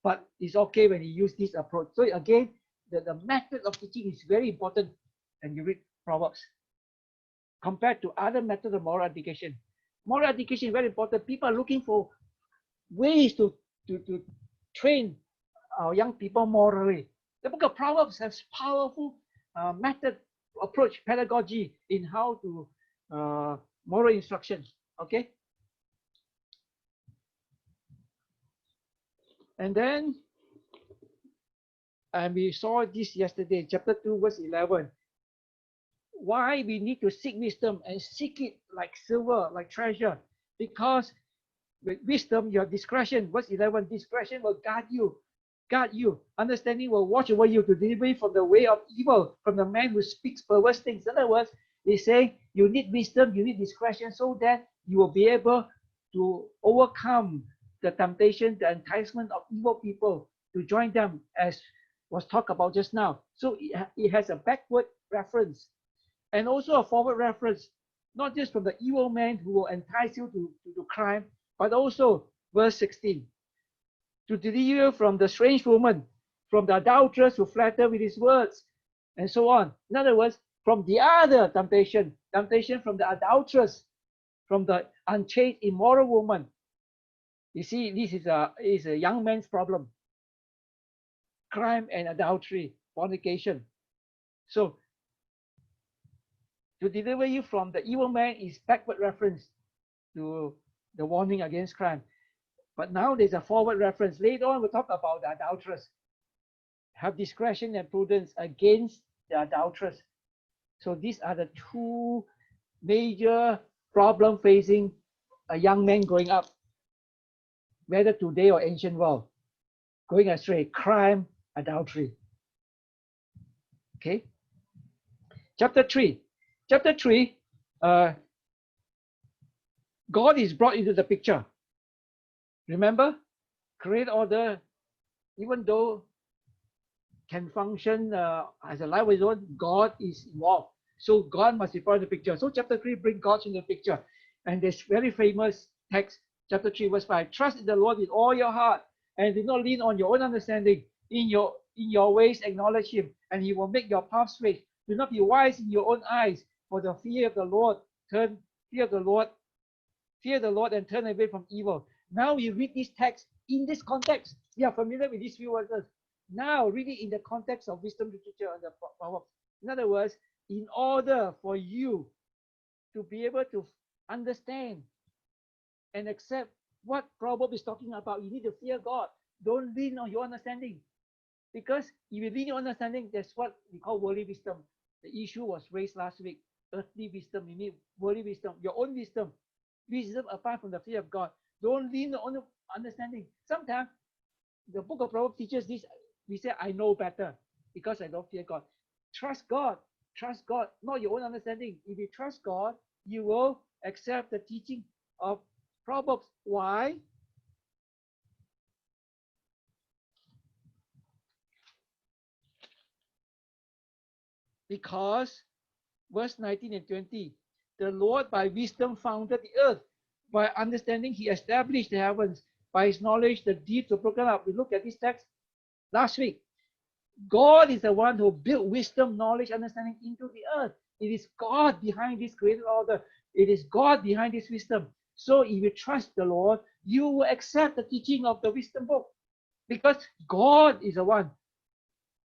But it's okay when you use this approach. So again, the method of teaching is very important when you read Proverbs compared to other methods of moral education. Moral education is very important. People are looking for ways to train our young people morally. The book of Proverbs has powerful method, approach, pedagogy in how to moral instruction. Okay. And then, and we saw this yesterday, chapter 2, verse 11. Why we need to seek wisdom and seek it like silver, like treasure. Because with wisdom, you have discretion. Verse 11, discretion will guard you. Understanding will watch over you to deliver you from the way of evil, from the man who speaks perverse things. In other words, he's saying you need wisdom, you need discretion, so that you will be able to overcome the temptation, the enticement of evil people, to join them, as was talked about just now. So it has a backward reference and also a forward reference, not just from the evil man who will entice you to crime, but also verse 16. To deliver you from the strange woman, from the adulteress who flatter with his words, and so on. In other words, from the other temptation from the adulteress, from the unchaste, immoral woman. You see, this is a young man's problem. Crime and adultery, fornication. So, to deliver you from the evil man is backward reference to the warning against crime. But now there's a forward reference. Later on, we'll talk about the adulteress. Have discretion and prudence against the adulteress. So these are the two major problems facing a young man growing up, whether today or ancient world. Going astray, crime, adultery. Okay. Chapter 3. Chapter 3, God is brought into the picture. Remember, create order, even though can function as a life of his own, God is involved. So God must be part of the picture. So chapter 3 brings God into the picture. And this very famous text, chapter 3, verse 5, trust in the Lord with all your heart and do not lean on your own understanding. In your ways acknowledge him, and he will make your path straight. Do not be wise in your own eyes, for the fear of the Lord and turn away from evil. Now we read this text in this context. We are familiar with these few verses. Now read it in the context of wisdom literature and the Proverbs. In other words, in order for you to be able to understand and accept what Proverbs is talking about, you need to fear God. Don't lean on your understanding. Because if you lean on your understanding, that's what we call worldly wisdom. The issue was raised last week. Earthly wisdom, you need worldly wisdom, your own wisdom. Wisdom apart from the fear of God. Don't lean on understanding. Sometimes the book of Proverbs teaches this. We say, I know better because I don't fear God. Trust God. Trust God, not your own understanding. If you trust God, you will accept the teaching of Proverbs. Why? Because verse 19 and 20, the Lord by wisdom founded the earth. By understanding, he established the heavens. By his knowledge, the deeps were broken up. We looked at this text last week. God is the one who built wisdom, knowledge, understanding into the earth. It is God behind this created order. It is God behind this wisdom. So if you trust the Lord, you will accept the teaching of the wisdom book. Because God is the one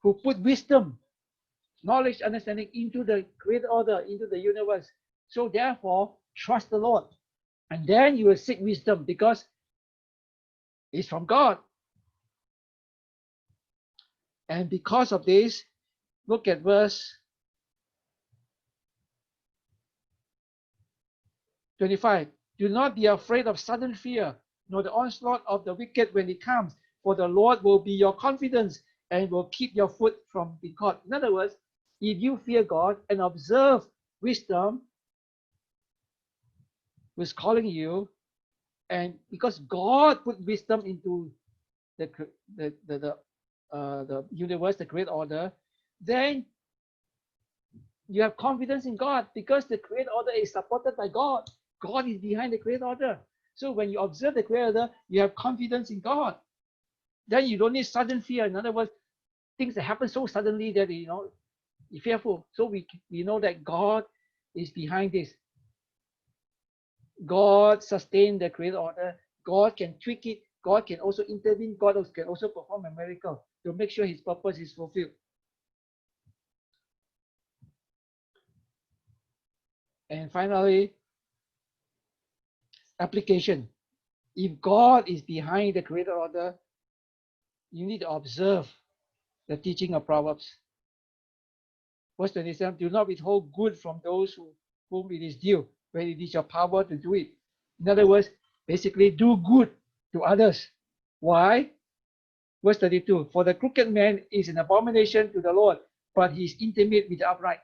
who put wisdom, knowledge, understanding into the created order, into the universe. So therefore, trust the Lord. And then you will seek wisdom because it's from God. And because of this, look at verse 25. Do not be afraid of sudden fear, nor the onslaught of the wicked when it comes, for the Lord will be your confidence and will keep your foot from being caught. In other words, if you fear God and observe wisdom, who is calling you, and because God put wisdom into the universe, the created order, then you have confidence in God because the created order is supported by God. God is behind the created order. So when you observe the created order, you have confidence in God. Then you don't need sudden fear. In other words, things that happen so suddenly that you're fearful. So we know that God is behind this. God sustained the created order. God can tweak it. God can also intervene. God can also perform a miracle to make sure his purpose is fulfilled. And finally, application. If God is behind the created order, you need to observe the teaching of Proverbs. Verse 27, do not withhold good from those whom it is due, when it is your power to do it. In other words, basically do good to others. Why? Verse 32, for the crooked man is an abomination to the Lord, but he is intimate with the upright.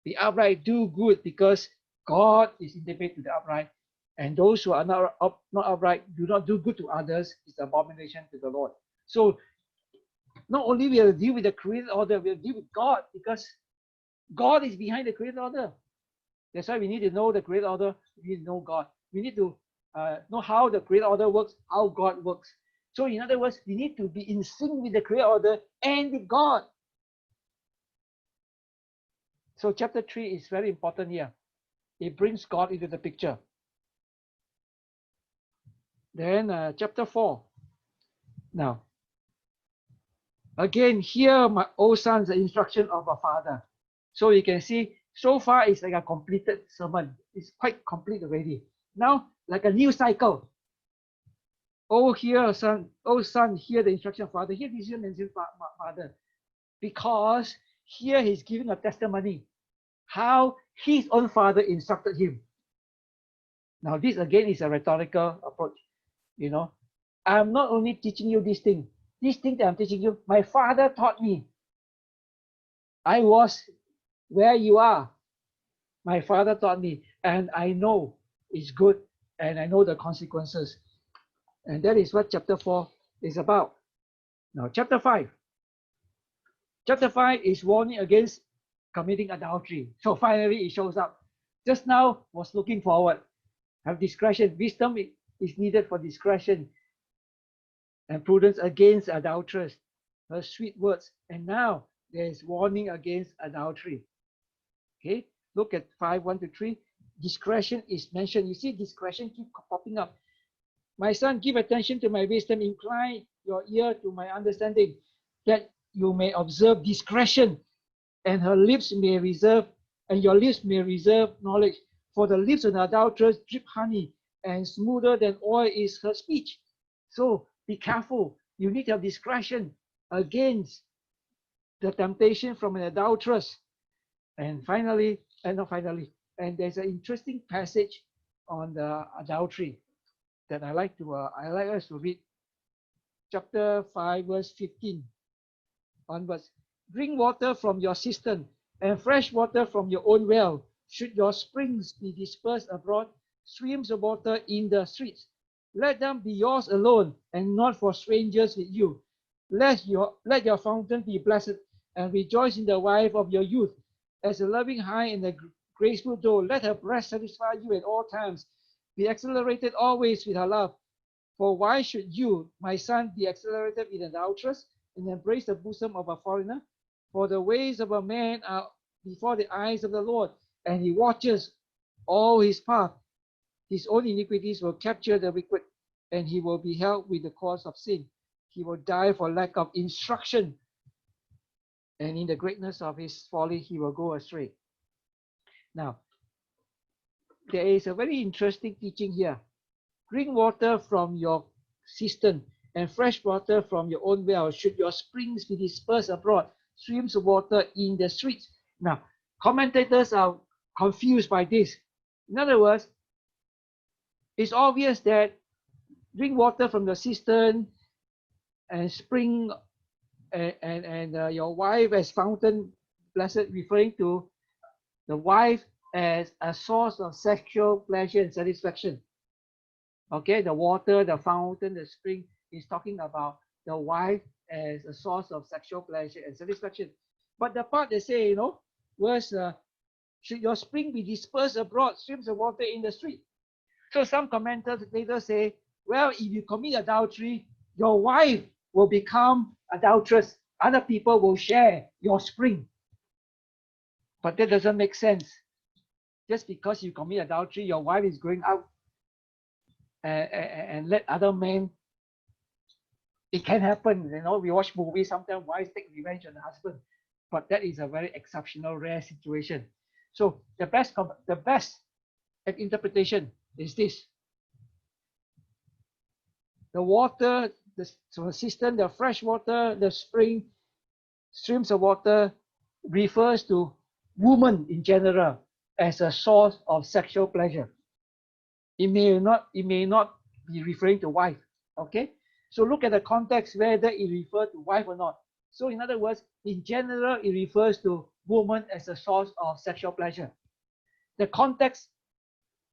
The upright do good because God is intimate with the upright. And those who are not upright, do not do good to others, is an abomination to the Lord. So not only will we deal with the created order, we'll deal with God because God is behind the created order. That's why we need to know the created order. We need to know God. We need to know how the created order works, how God works. So in other words, we need to be in sync with the created order and with God. So chapter 3 is very important here. It brings God into the picture. Then chapter 4. Now, again, here, my old sons, the instruction of a father. So you can see, so far it's like a completed sermon. It's quite complete already. Now, like a new cycle. Oh, son, hear the instruction of father. Here, this mentions father. Because here he's giving a testimony how his own father instructed him. Now, this again is a rhetorical approach. I'm not only teaching you this thing that I'm teaching you, my father taught me. I was where you are. My father taught me, and I know it's good, and I know the consequences. And that is what chapter 4 is about. Now, chapter 5. Chapter 5 is warning against committing adultery. So finally it shows up. Just now was looking forward. Have discretion. Wisdom is needed for discretion and prudence against adulterers. Her sweet words. And now there is warning against adultery. Okay, look at 5:1-3. Discretion is mentioned. You see, discretion keep popping up. My son, give attention to my wisdom, incline your ear to my understanding, that you may observe discretion, and her lips may reserve, and your lips may reserve knowledge. For the lips of an adulteress drip honey, and smoother than oil is her speech. So be careful. You need to have discretion against the temptation from an adulteress. And finally, and there's an interesting passage on the adultery that I like us to read. Chapter 5, verse 15 onwards. Drink water from your cistern and fresh water from your own well. Should your springs be dispersed abroad, streams of water in the streets, let them be yours alone and not for strangers with you. Let your fountain be blessed and rejoice in the wife of your youth. As a loving hind and a graceful doe, let her breast satisfy you at all times. Be accelerated always with her love. For why should you, my son, be accelerated with an adulteress and embrace the bosom of a foreigner? For the ways of a man are before the eyes of the Lord, and he watches all his path. His own iniquities will capture the wicked, and he will be held with the cause of sin. He will die for lack of instruction, and in the greatness of his folly he will go astray. Now, there is a very interesting teaching here. Drink water from your cistern and fresh water from your own well. Should your springs be dispersed abroad, streams of water in the streets. Now, commentators are confused by this. In other words, it's obvious that drink water from the cistern and spring and your wife as fountain blessed, referring to the wife as a source of sexual pleasure and satisfaction. Okay, the water, the fountain, the spring is talking about the wife as a source of sexual pleasure and satisfaction. But the part they say, was should your spring be dispersed abroad, streams of water in the street? So some commentators say, well, if you commit adultery, your wife will become adulteress. Other people will share your spring. But that doesn't make sense. Just because you commit adultery, your wife is going out and let other men. It can happen. We watch movies, sometimes wives take revenge on the husband. But that is a very exceptional, rare situation. So the best interpretation is this. The water, the cistern, the fresh water, the spring, streams of water refers to woman in general as a source of sexual pleasure. It may not be referring to wife. Okay? So look at the context whether it refers to wife or not. So in other words, in general, it refers to woman as a source of sexual pleasure. The context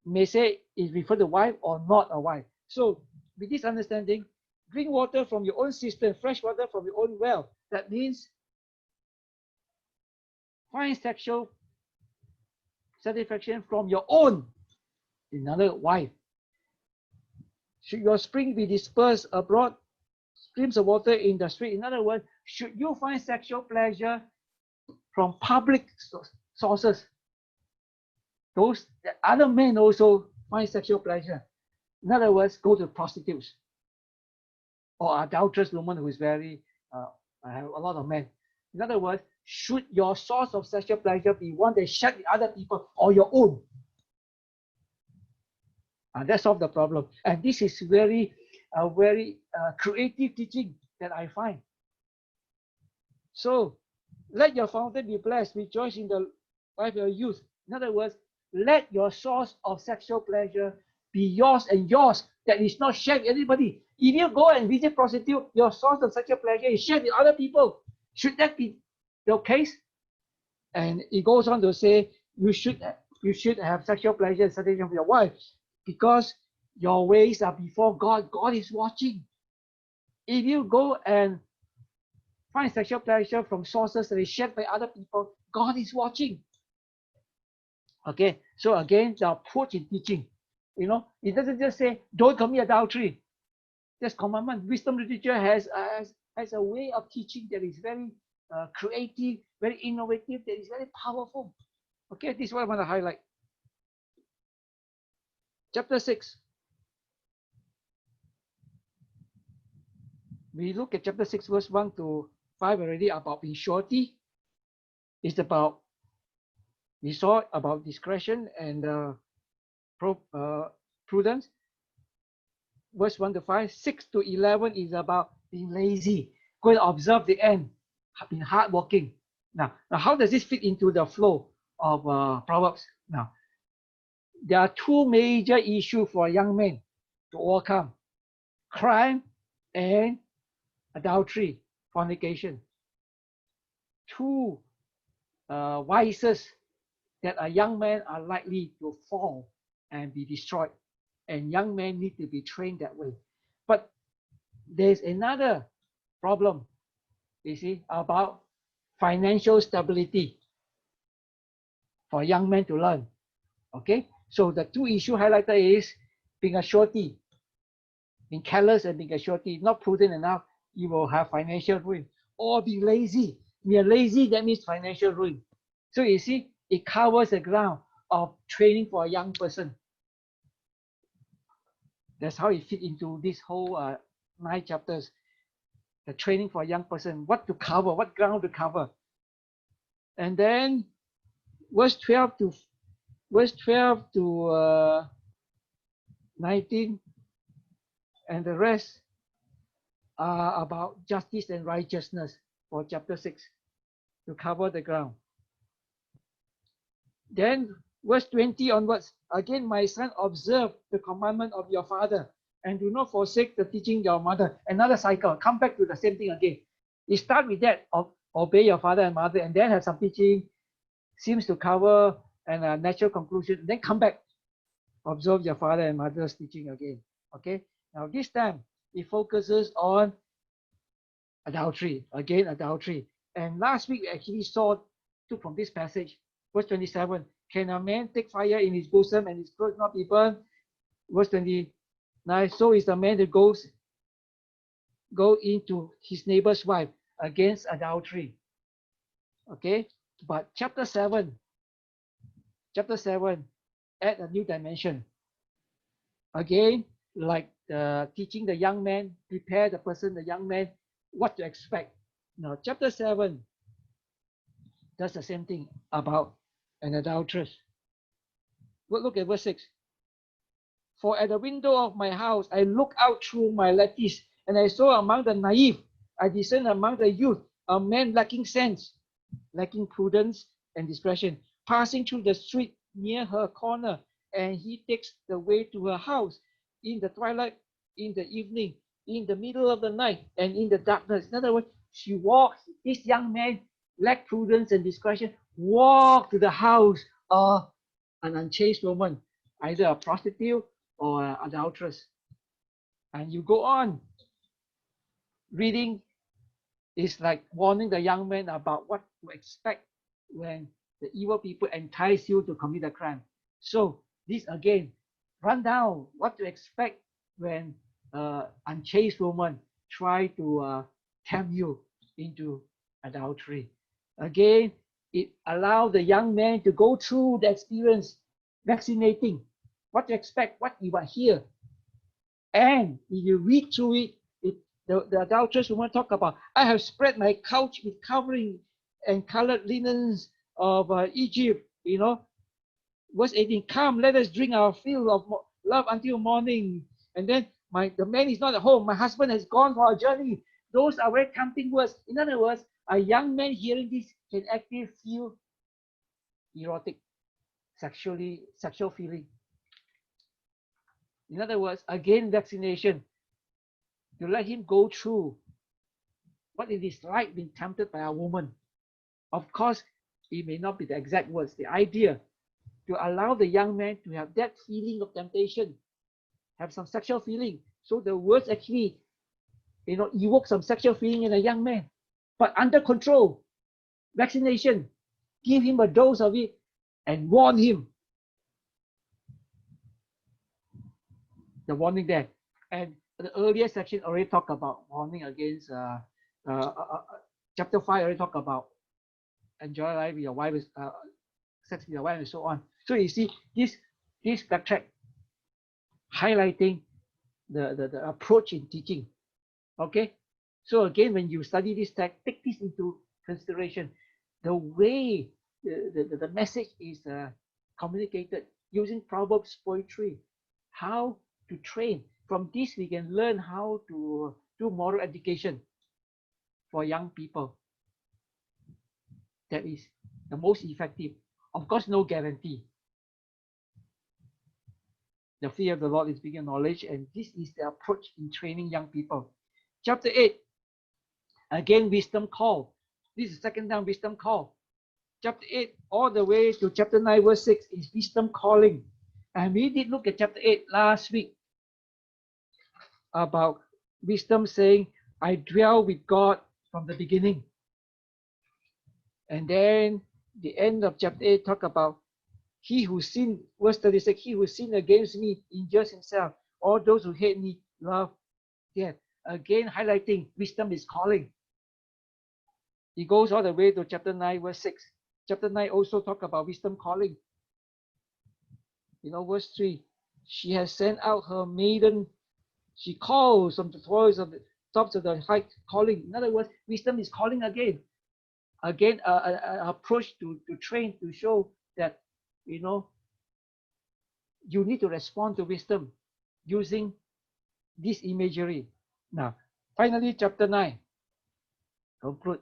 may say it refers to wife or not a wife. So with this understanding, drink water from your own cistern, fresh water from your own well. That means find sexual satisfaction from your own, another wife. Should your spring be dispersed abroad, streams of water in the street? In other words, should you find sexual pleasure from public sources? Those other men also find sexual pleasure. In other words, go to prostitutes or adulterous woman who is very, have a lot of men. In other words, should your source of sexual pleasure be one that shared with other people or your own? And that solves the problem. And this is very creative teaching that I find. So, let your fountain be blessed. Rejoice in the life of your youth. In other words, let your source of sexual pleasure be yours and yours, that is not shared with anybody. If you go and visit prostitute, your source of sexual pleasure is shared with other people. Should that be the case? And it goes on to say, you should have sexual pleasure and satisfaction with your wife, because your ways are before God. God is watching. If you go and find sexual pleasure from sources that is shared by other people, God is watching. Okay, so again, the approach in teaching, it doesn't just say don't commit adultery. That's commandment. Wisdom literature has a way of teaching that is very creative, very innovative, that is very powerful. Okay, this is what I want to highlight. Chapter 6. We look at chapter 6, verse 1 to 5 already about being surety. It's about, we saw about discretion and prudence. Verse 1 to 5. 6 to 11 is about being lazy. Go and observe the end, being hardworking. Now, how does this fit into the flow of Proverbs? Now, there are two major issues for young men to overcome: crime and adultery, fornication. Two vices that a young man are likely to fall and be destroyed. And young men need to be trained that way. But there's another problem, you see, about financial stability for young men to learn. Okay, so the two issues highlighted is being a surety, being careless and being a surety, not prudent enough, you will have financial ruin. Or being lazy. We are lazy, that means financial ruin. So you see, it covers the ground of training for a young person. That's how it fit into this whole 9 chapters. The training for a young person, what to cover, what ground to cover. And then verse 12 to 19 and the rest are about justice and righteousness for chapter 6 to cover the ground. Then verse 20 onwards, again, my son, observe the commandment of your father and do not forsake the teaching your mother. Another cycle, come back to the same thing again. You start with that, of obey your father and mother, and then have some teaching, seems to cover and a natural conclusion, then come back, observe your father and mother's teaching again. Okay, now this time it focuses on adultery, again adultery. And last week we actually took from this passage, verse 27, can a man take fire in his bosom and his clothes not be burned? Verse 29, so is the man that go into his neighbor's wife, against adultery. Okay, but chapter 7 add a new dimension. Again, like teaching the young man, prepare the young man, what to expect. Now, chapter 7 does the same thing about an adulteress. Look at verse 6. For at the window of my house, I looked out through my lattice, and I saw among the naive, I discerned among the youth, a man lacking sense, lacking prudence and discretion, passing through the street near her corner, and he takes the way to her house in the twilight, in the evening, in the middle of the night, and in the darkness. In other words, she walks, this young man lack prudence and discretion, walk to the house of an unchaste woman, either a prostitute or an adulteress. And you go on reading, is like warning the young man about what to expect when the evil people entice you to commit a crime. So this again, run down what to expect when unchaste woman try to tempt you into adultery. Again, it allows the young man to go through the experience, vaccinating, what to expect, what you are here. And if you read through it, the adulteress woman talk about, I have spread my couch with covering and colored linens of Egypt, Verse 18, come, let us drink our fill of love until morning. And then the man is not at home. My husband has gone for a journey. Those are very tempting words. In other words, a young man hearing this can actually feel erotic, sexual feeling. In other words, again, vaccination, to let him go through what it is like being tempted by a woman. Of course, it may not be the exact words, the idea to allow the young man to have that feeling of temptation, have some sexual feeling. So the words actually, evoke some sexual feeling in a young man. but under control. Vaccination, give him a dose of it and warn him. The warning there. And the earlier section already talked about warning against, chapter 5 already talked about enjoy life with your wife, sex with your wife, and so on. So you see, this backtrack highlighting the approach in teaching. Okay? So again, when you study this text, take this into consideration. The way the message is communicated using Proverbs poetry, how to train. From this, we can learn how to do moral education for young people. That is the most effective. Of course, no guarantee. The fear of the Lord is bigger knowledge, and this is the approach in training young people. Chapter 8, again, wisdom call. This is second down, wisdom call. Chapter 8 all the way to chapter 9 verse 6 is wisdom calling. And we did look at chapter 8 last week about wisdom saying, I dwell with God from the beginning. And then the end of chapter 8 talk about he who sinned, verse 36, he who sinned against me injures himself. All those who hate me love death. Again, highlighting wisdom is calling. He goes all the way to chapter 9 verse 6. Chapter 9 also talk about wisdom calling. Verse 3, she has sent out her maiden. She calls from the toils of the tops of the height, calling. In other words, wisdom is calling again. Again, an approach to train, to show that, you need to respond to wisdom using this imagery. Now, finally, chapter 9. Conclude.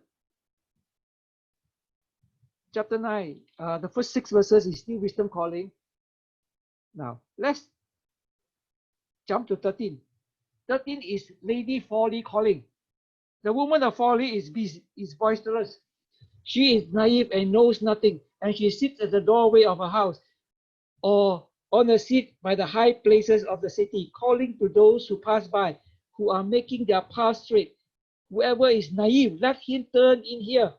Chapter 9, the first 6 verses is still wisdom calling. Now, let's jump to 13. 13 is Lady Folly calling. The woman of folly is boisterous. She is naive and knows nothing, and she sits at the doorway of her house or on a seat by the high places of the city, calling to those who pass by, who are making their path straight. Whoever is naive, let him turn in here.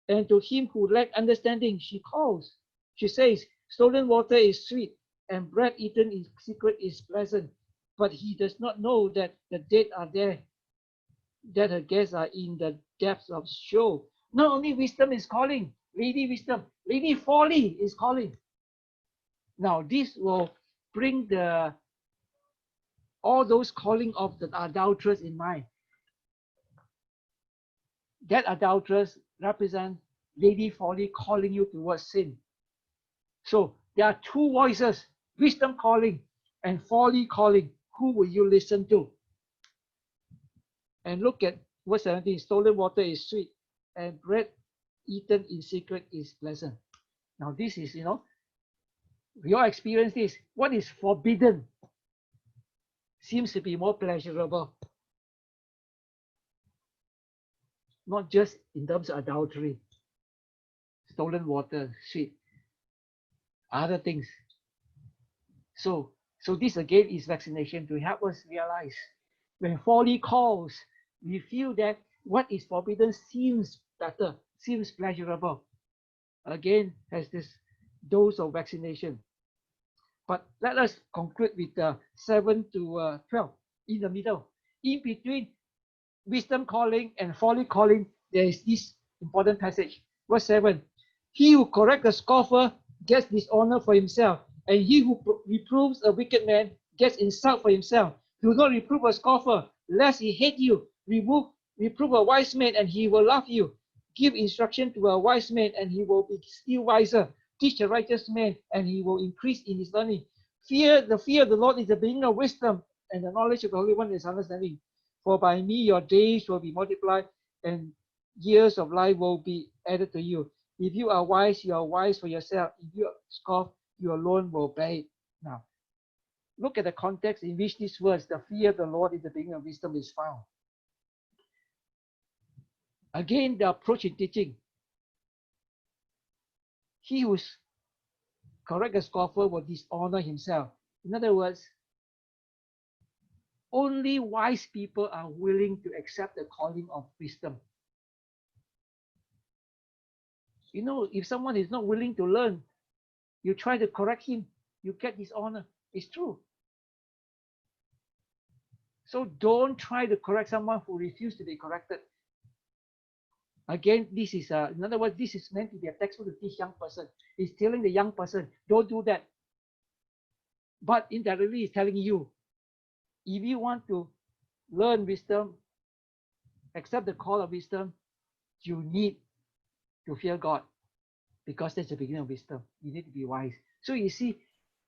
And to him who lack understanding, she calls. She says, stolen water is sweet, and bread eaten in secret is pleasant. But he does not know that the dead are there, that her guests are in the depths of Sheol. Not only wisdom is calling, Lady Wisdom, Lady Folly is calling. Now, this will bring all those calling of the adulteress in mind. That adulteress represents Lady Folly calling you towards sin. So there are two voices, wisdom calling and folly calling. Who will you listen to? And look at verse 17. Stolen water is sweet, and bread eaten in secret is pleasant. Now this is, we all experience this. What is forbidden seems to be more pleasurable. Not just in terms of adultery, stolen water, sweet, other things. So this again is vaccination to help us realize when folly calls, we feel that what is forbidden seems better, seems pleasurable. Again, has this dose of vaccination. But let us conclude with 7 to 12 in the middle. In between wisdom calling and folly calling, there is this important passage. Verse 7. He who corrects a scoffer gets dishonor for himself, and he who reproves a wicked man gets insult for himself. Do not reprove a scoffer, lest he hate you. Reprove a wise man, and he will love you. Give instruction to a wise man, and he will be still wiser. Teach a righteous man, and he will increase in his learning. The fear of the Lord is the beginning of wisdom, and the knowledge of the Holy One is understanding. For by me your days will be multiplied, and years of life will be added to you. If you are wise for yourself. If you scoff, you alone will bear it. Now, look at the context in which this verse, the fear of the Lord is the beginning of wisdom, is found. Again, the approach in teaching. He who corrects a scoffer will dishonor himself. In other words, only wise people are willing to accept the calling of wisdom. You know, if someone is not willing to learn, you try to correct him, you get dishonor. It's true. So don't try to correct someone who refuses to be corrected. Again, this is, in other words, this is meant to be a textbook to teach young person. It's telling the young person, don't do that. But indirectly, it's telling you, if you want to learn wisdom, accept the call of wisdom, you need to fear God, because that's the beginning of wisdom. You need to be wise. So you see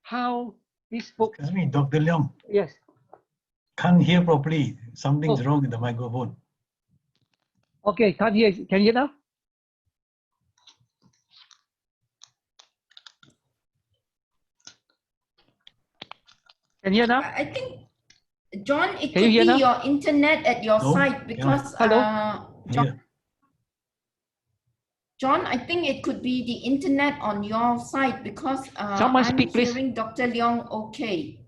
how this book. Excuse me, Dr. Leong. Yes. Can't hear properly. Something's Oh. wrong with the microphone. Okay, can't hear. Can you hear now? Can you hear now? I think, John, it Can you could hear be now? your internet at your No, side, because Hello? Yeah. John, I think it could be the internet on your side, because Someone I'm speak, please. hearing Dr. Leong okay.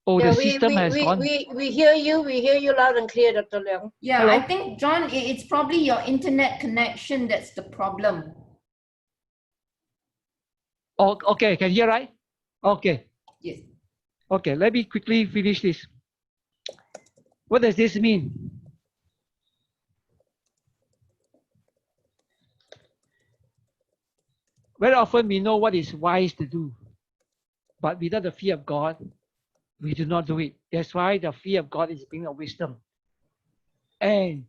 Oh, Yeah, the system has gone. we hear you. We hear you loud and clear, Dr. Leong. Yeah, Hello? I think, John, it's probably your internet connection that's the problem. Oh, okay, can you hear, right? Okay. Yes. Okay, let me quickly finish this. What does this mean? Very often we know what is wise to do, but without the fear of God, we do not do it. That's why the fear of God is being of wisdom. And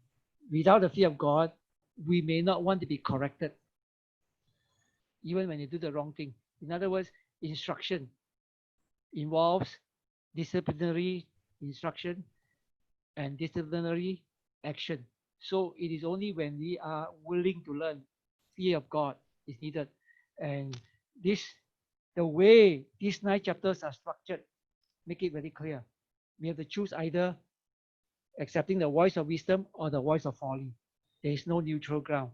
without the fear of God, we may not want to be corrected, even when you do the wrong thing. In other words, instruction involves disciplinary instruction and disciplinary action. So it is only when we are willing to learn, fear of God is needed. And the way these 9 chapters are structured, make it very clear. We have to choose either accepting the voice of wisdom or the voice of folly. There is no neutral ground.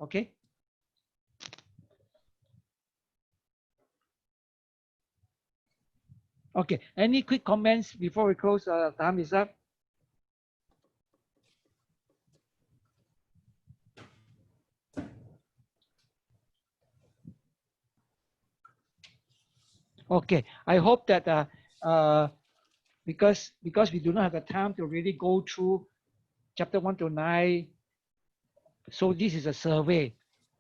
Okay? Okay. Any quick comments before we close? Time is up. Okay. I hope that because we do not have the time to really go through chapter 1 to 9, so this is a survey.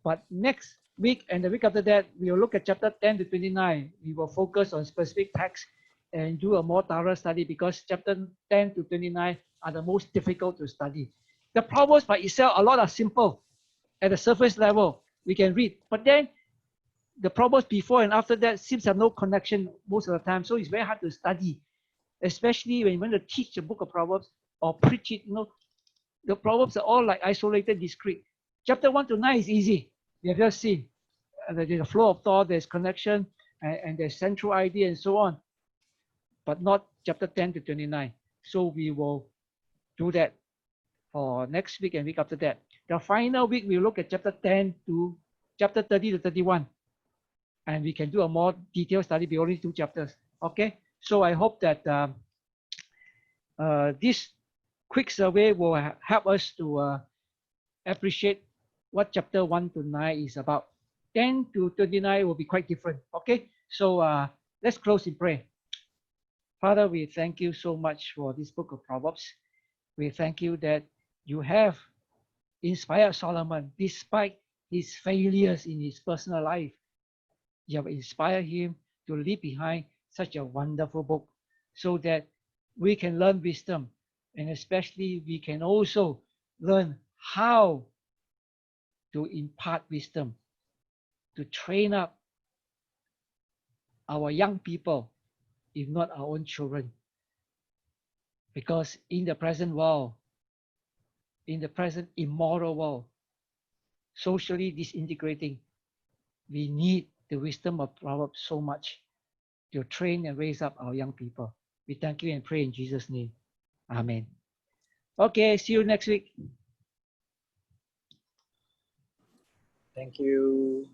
But next week and the week after that, we will look at chapter 10 to 29. We will focus on specific texts and do a more thorough study, because chapter 10 to 29 are the most difficult to study. The Proverbs by itself, a lot are simple. At the surface level, we can read. But then the Proverbs before and after that seems to have no connection most of the time. So it's very hard to study, especially when you want to teach the book of Proverbs or preach it. You know, the Proverbs are all like isolated, discrete. Chapter 1 to 9 is easy. We have just seen. There's a flow of thought, there's connection, and there's central idea and so on. But not chapter 10 to 29. So we will do that for next week and week after that. The final week, we'll look at chapter 10 to chapter 30 to 31. And we can do a more detailed study beyond only 2 chapters. Okay? So I hope that this quick survey will help us to appreciate what chapter 1 to 9 is about. 10 to 29 will be quite different. Okay? So let's close in prayer. Father, we thank you so much for this book of Proverbs. We thank you that you have inspired Solomon despite his failures in his personal life. You have inspired him to leave behind such a wonderful book so that we can learn wisdom, and especially we can also learn how to impart wisdom, to train up our young people, if not our own children. Because in the present world, in the present immoral world, socially disintegrating, we need the wisdom of Proverbs so much to train and raise up our young people. We thank you and pray in Jesus' name. Amen. Okay, see you next week. Thank you.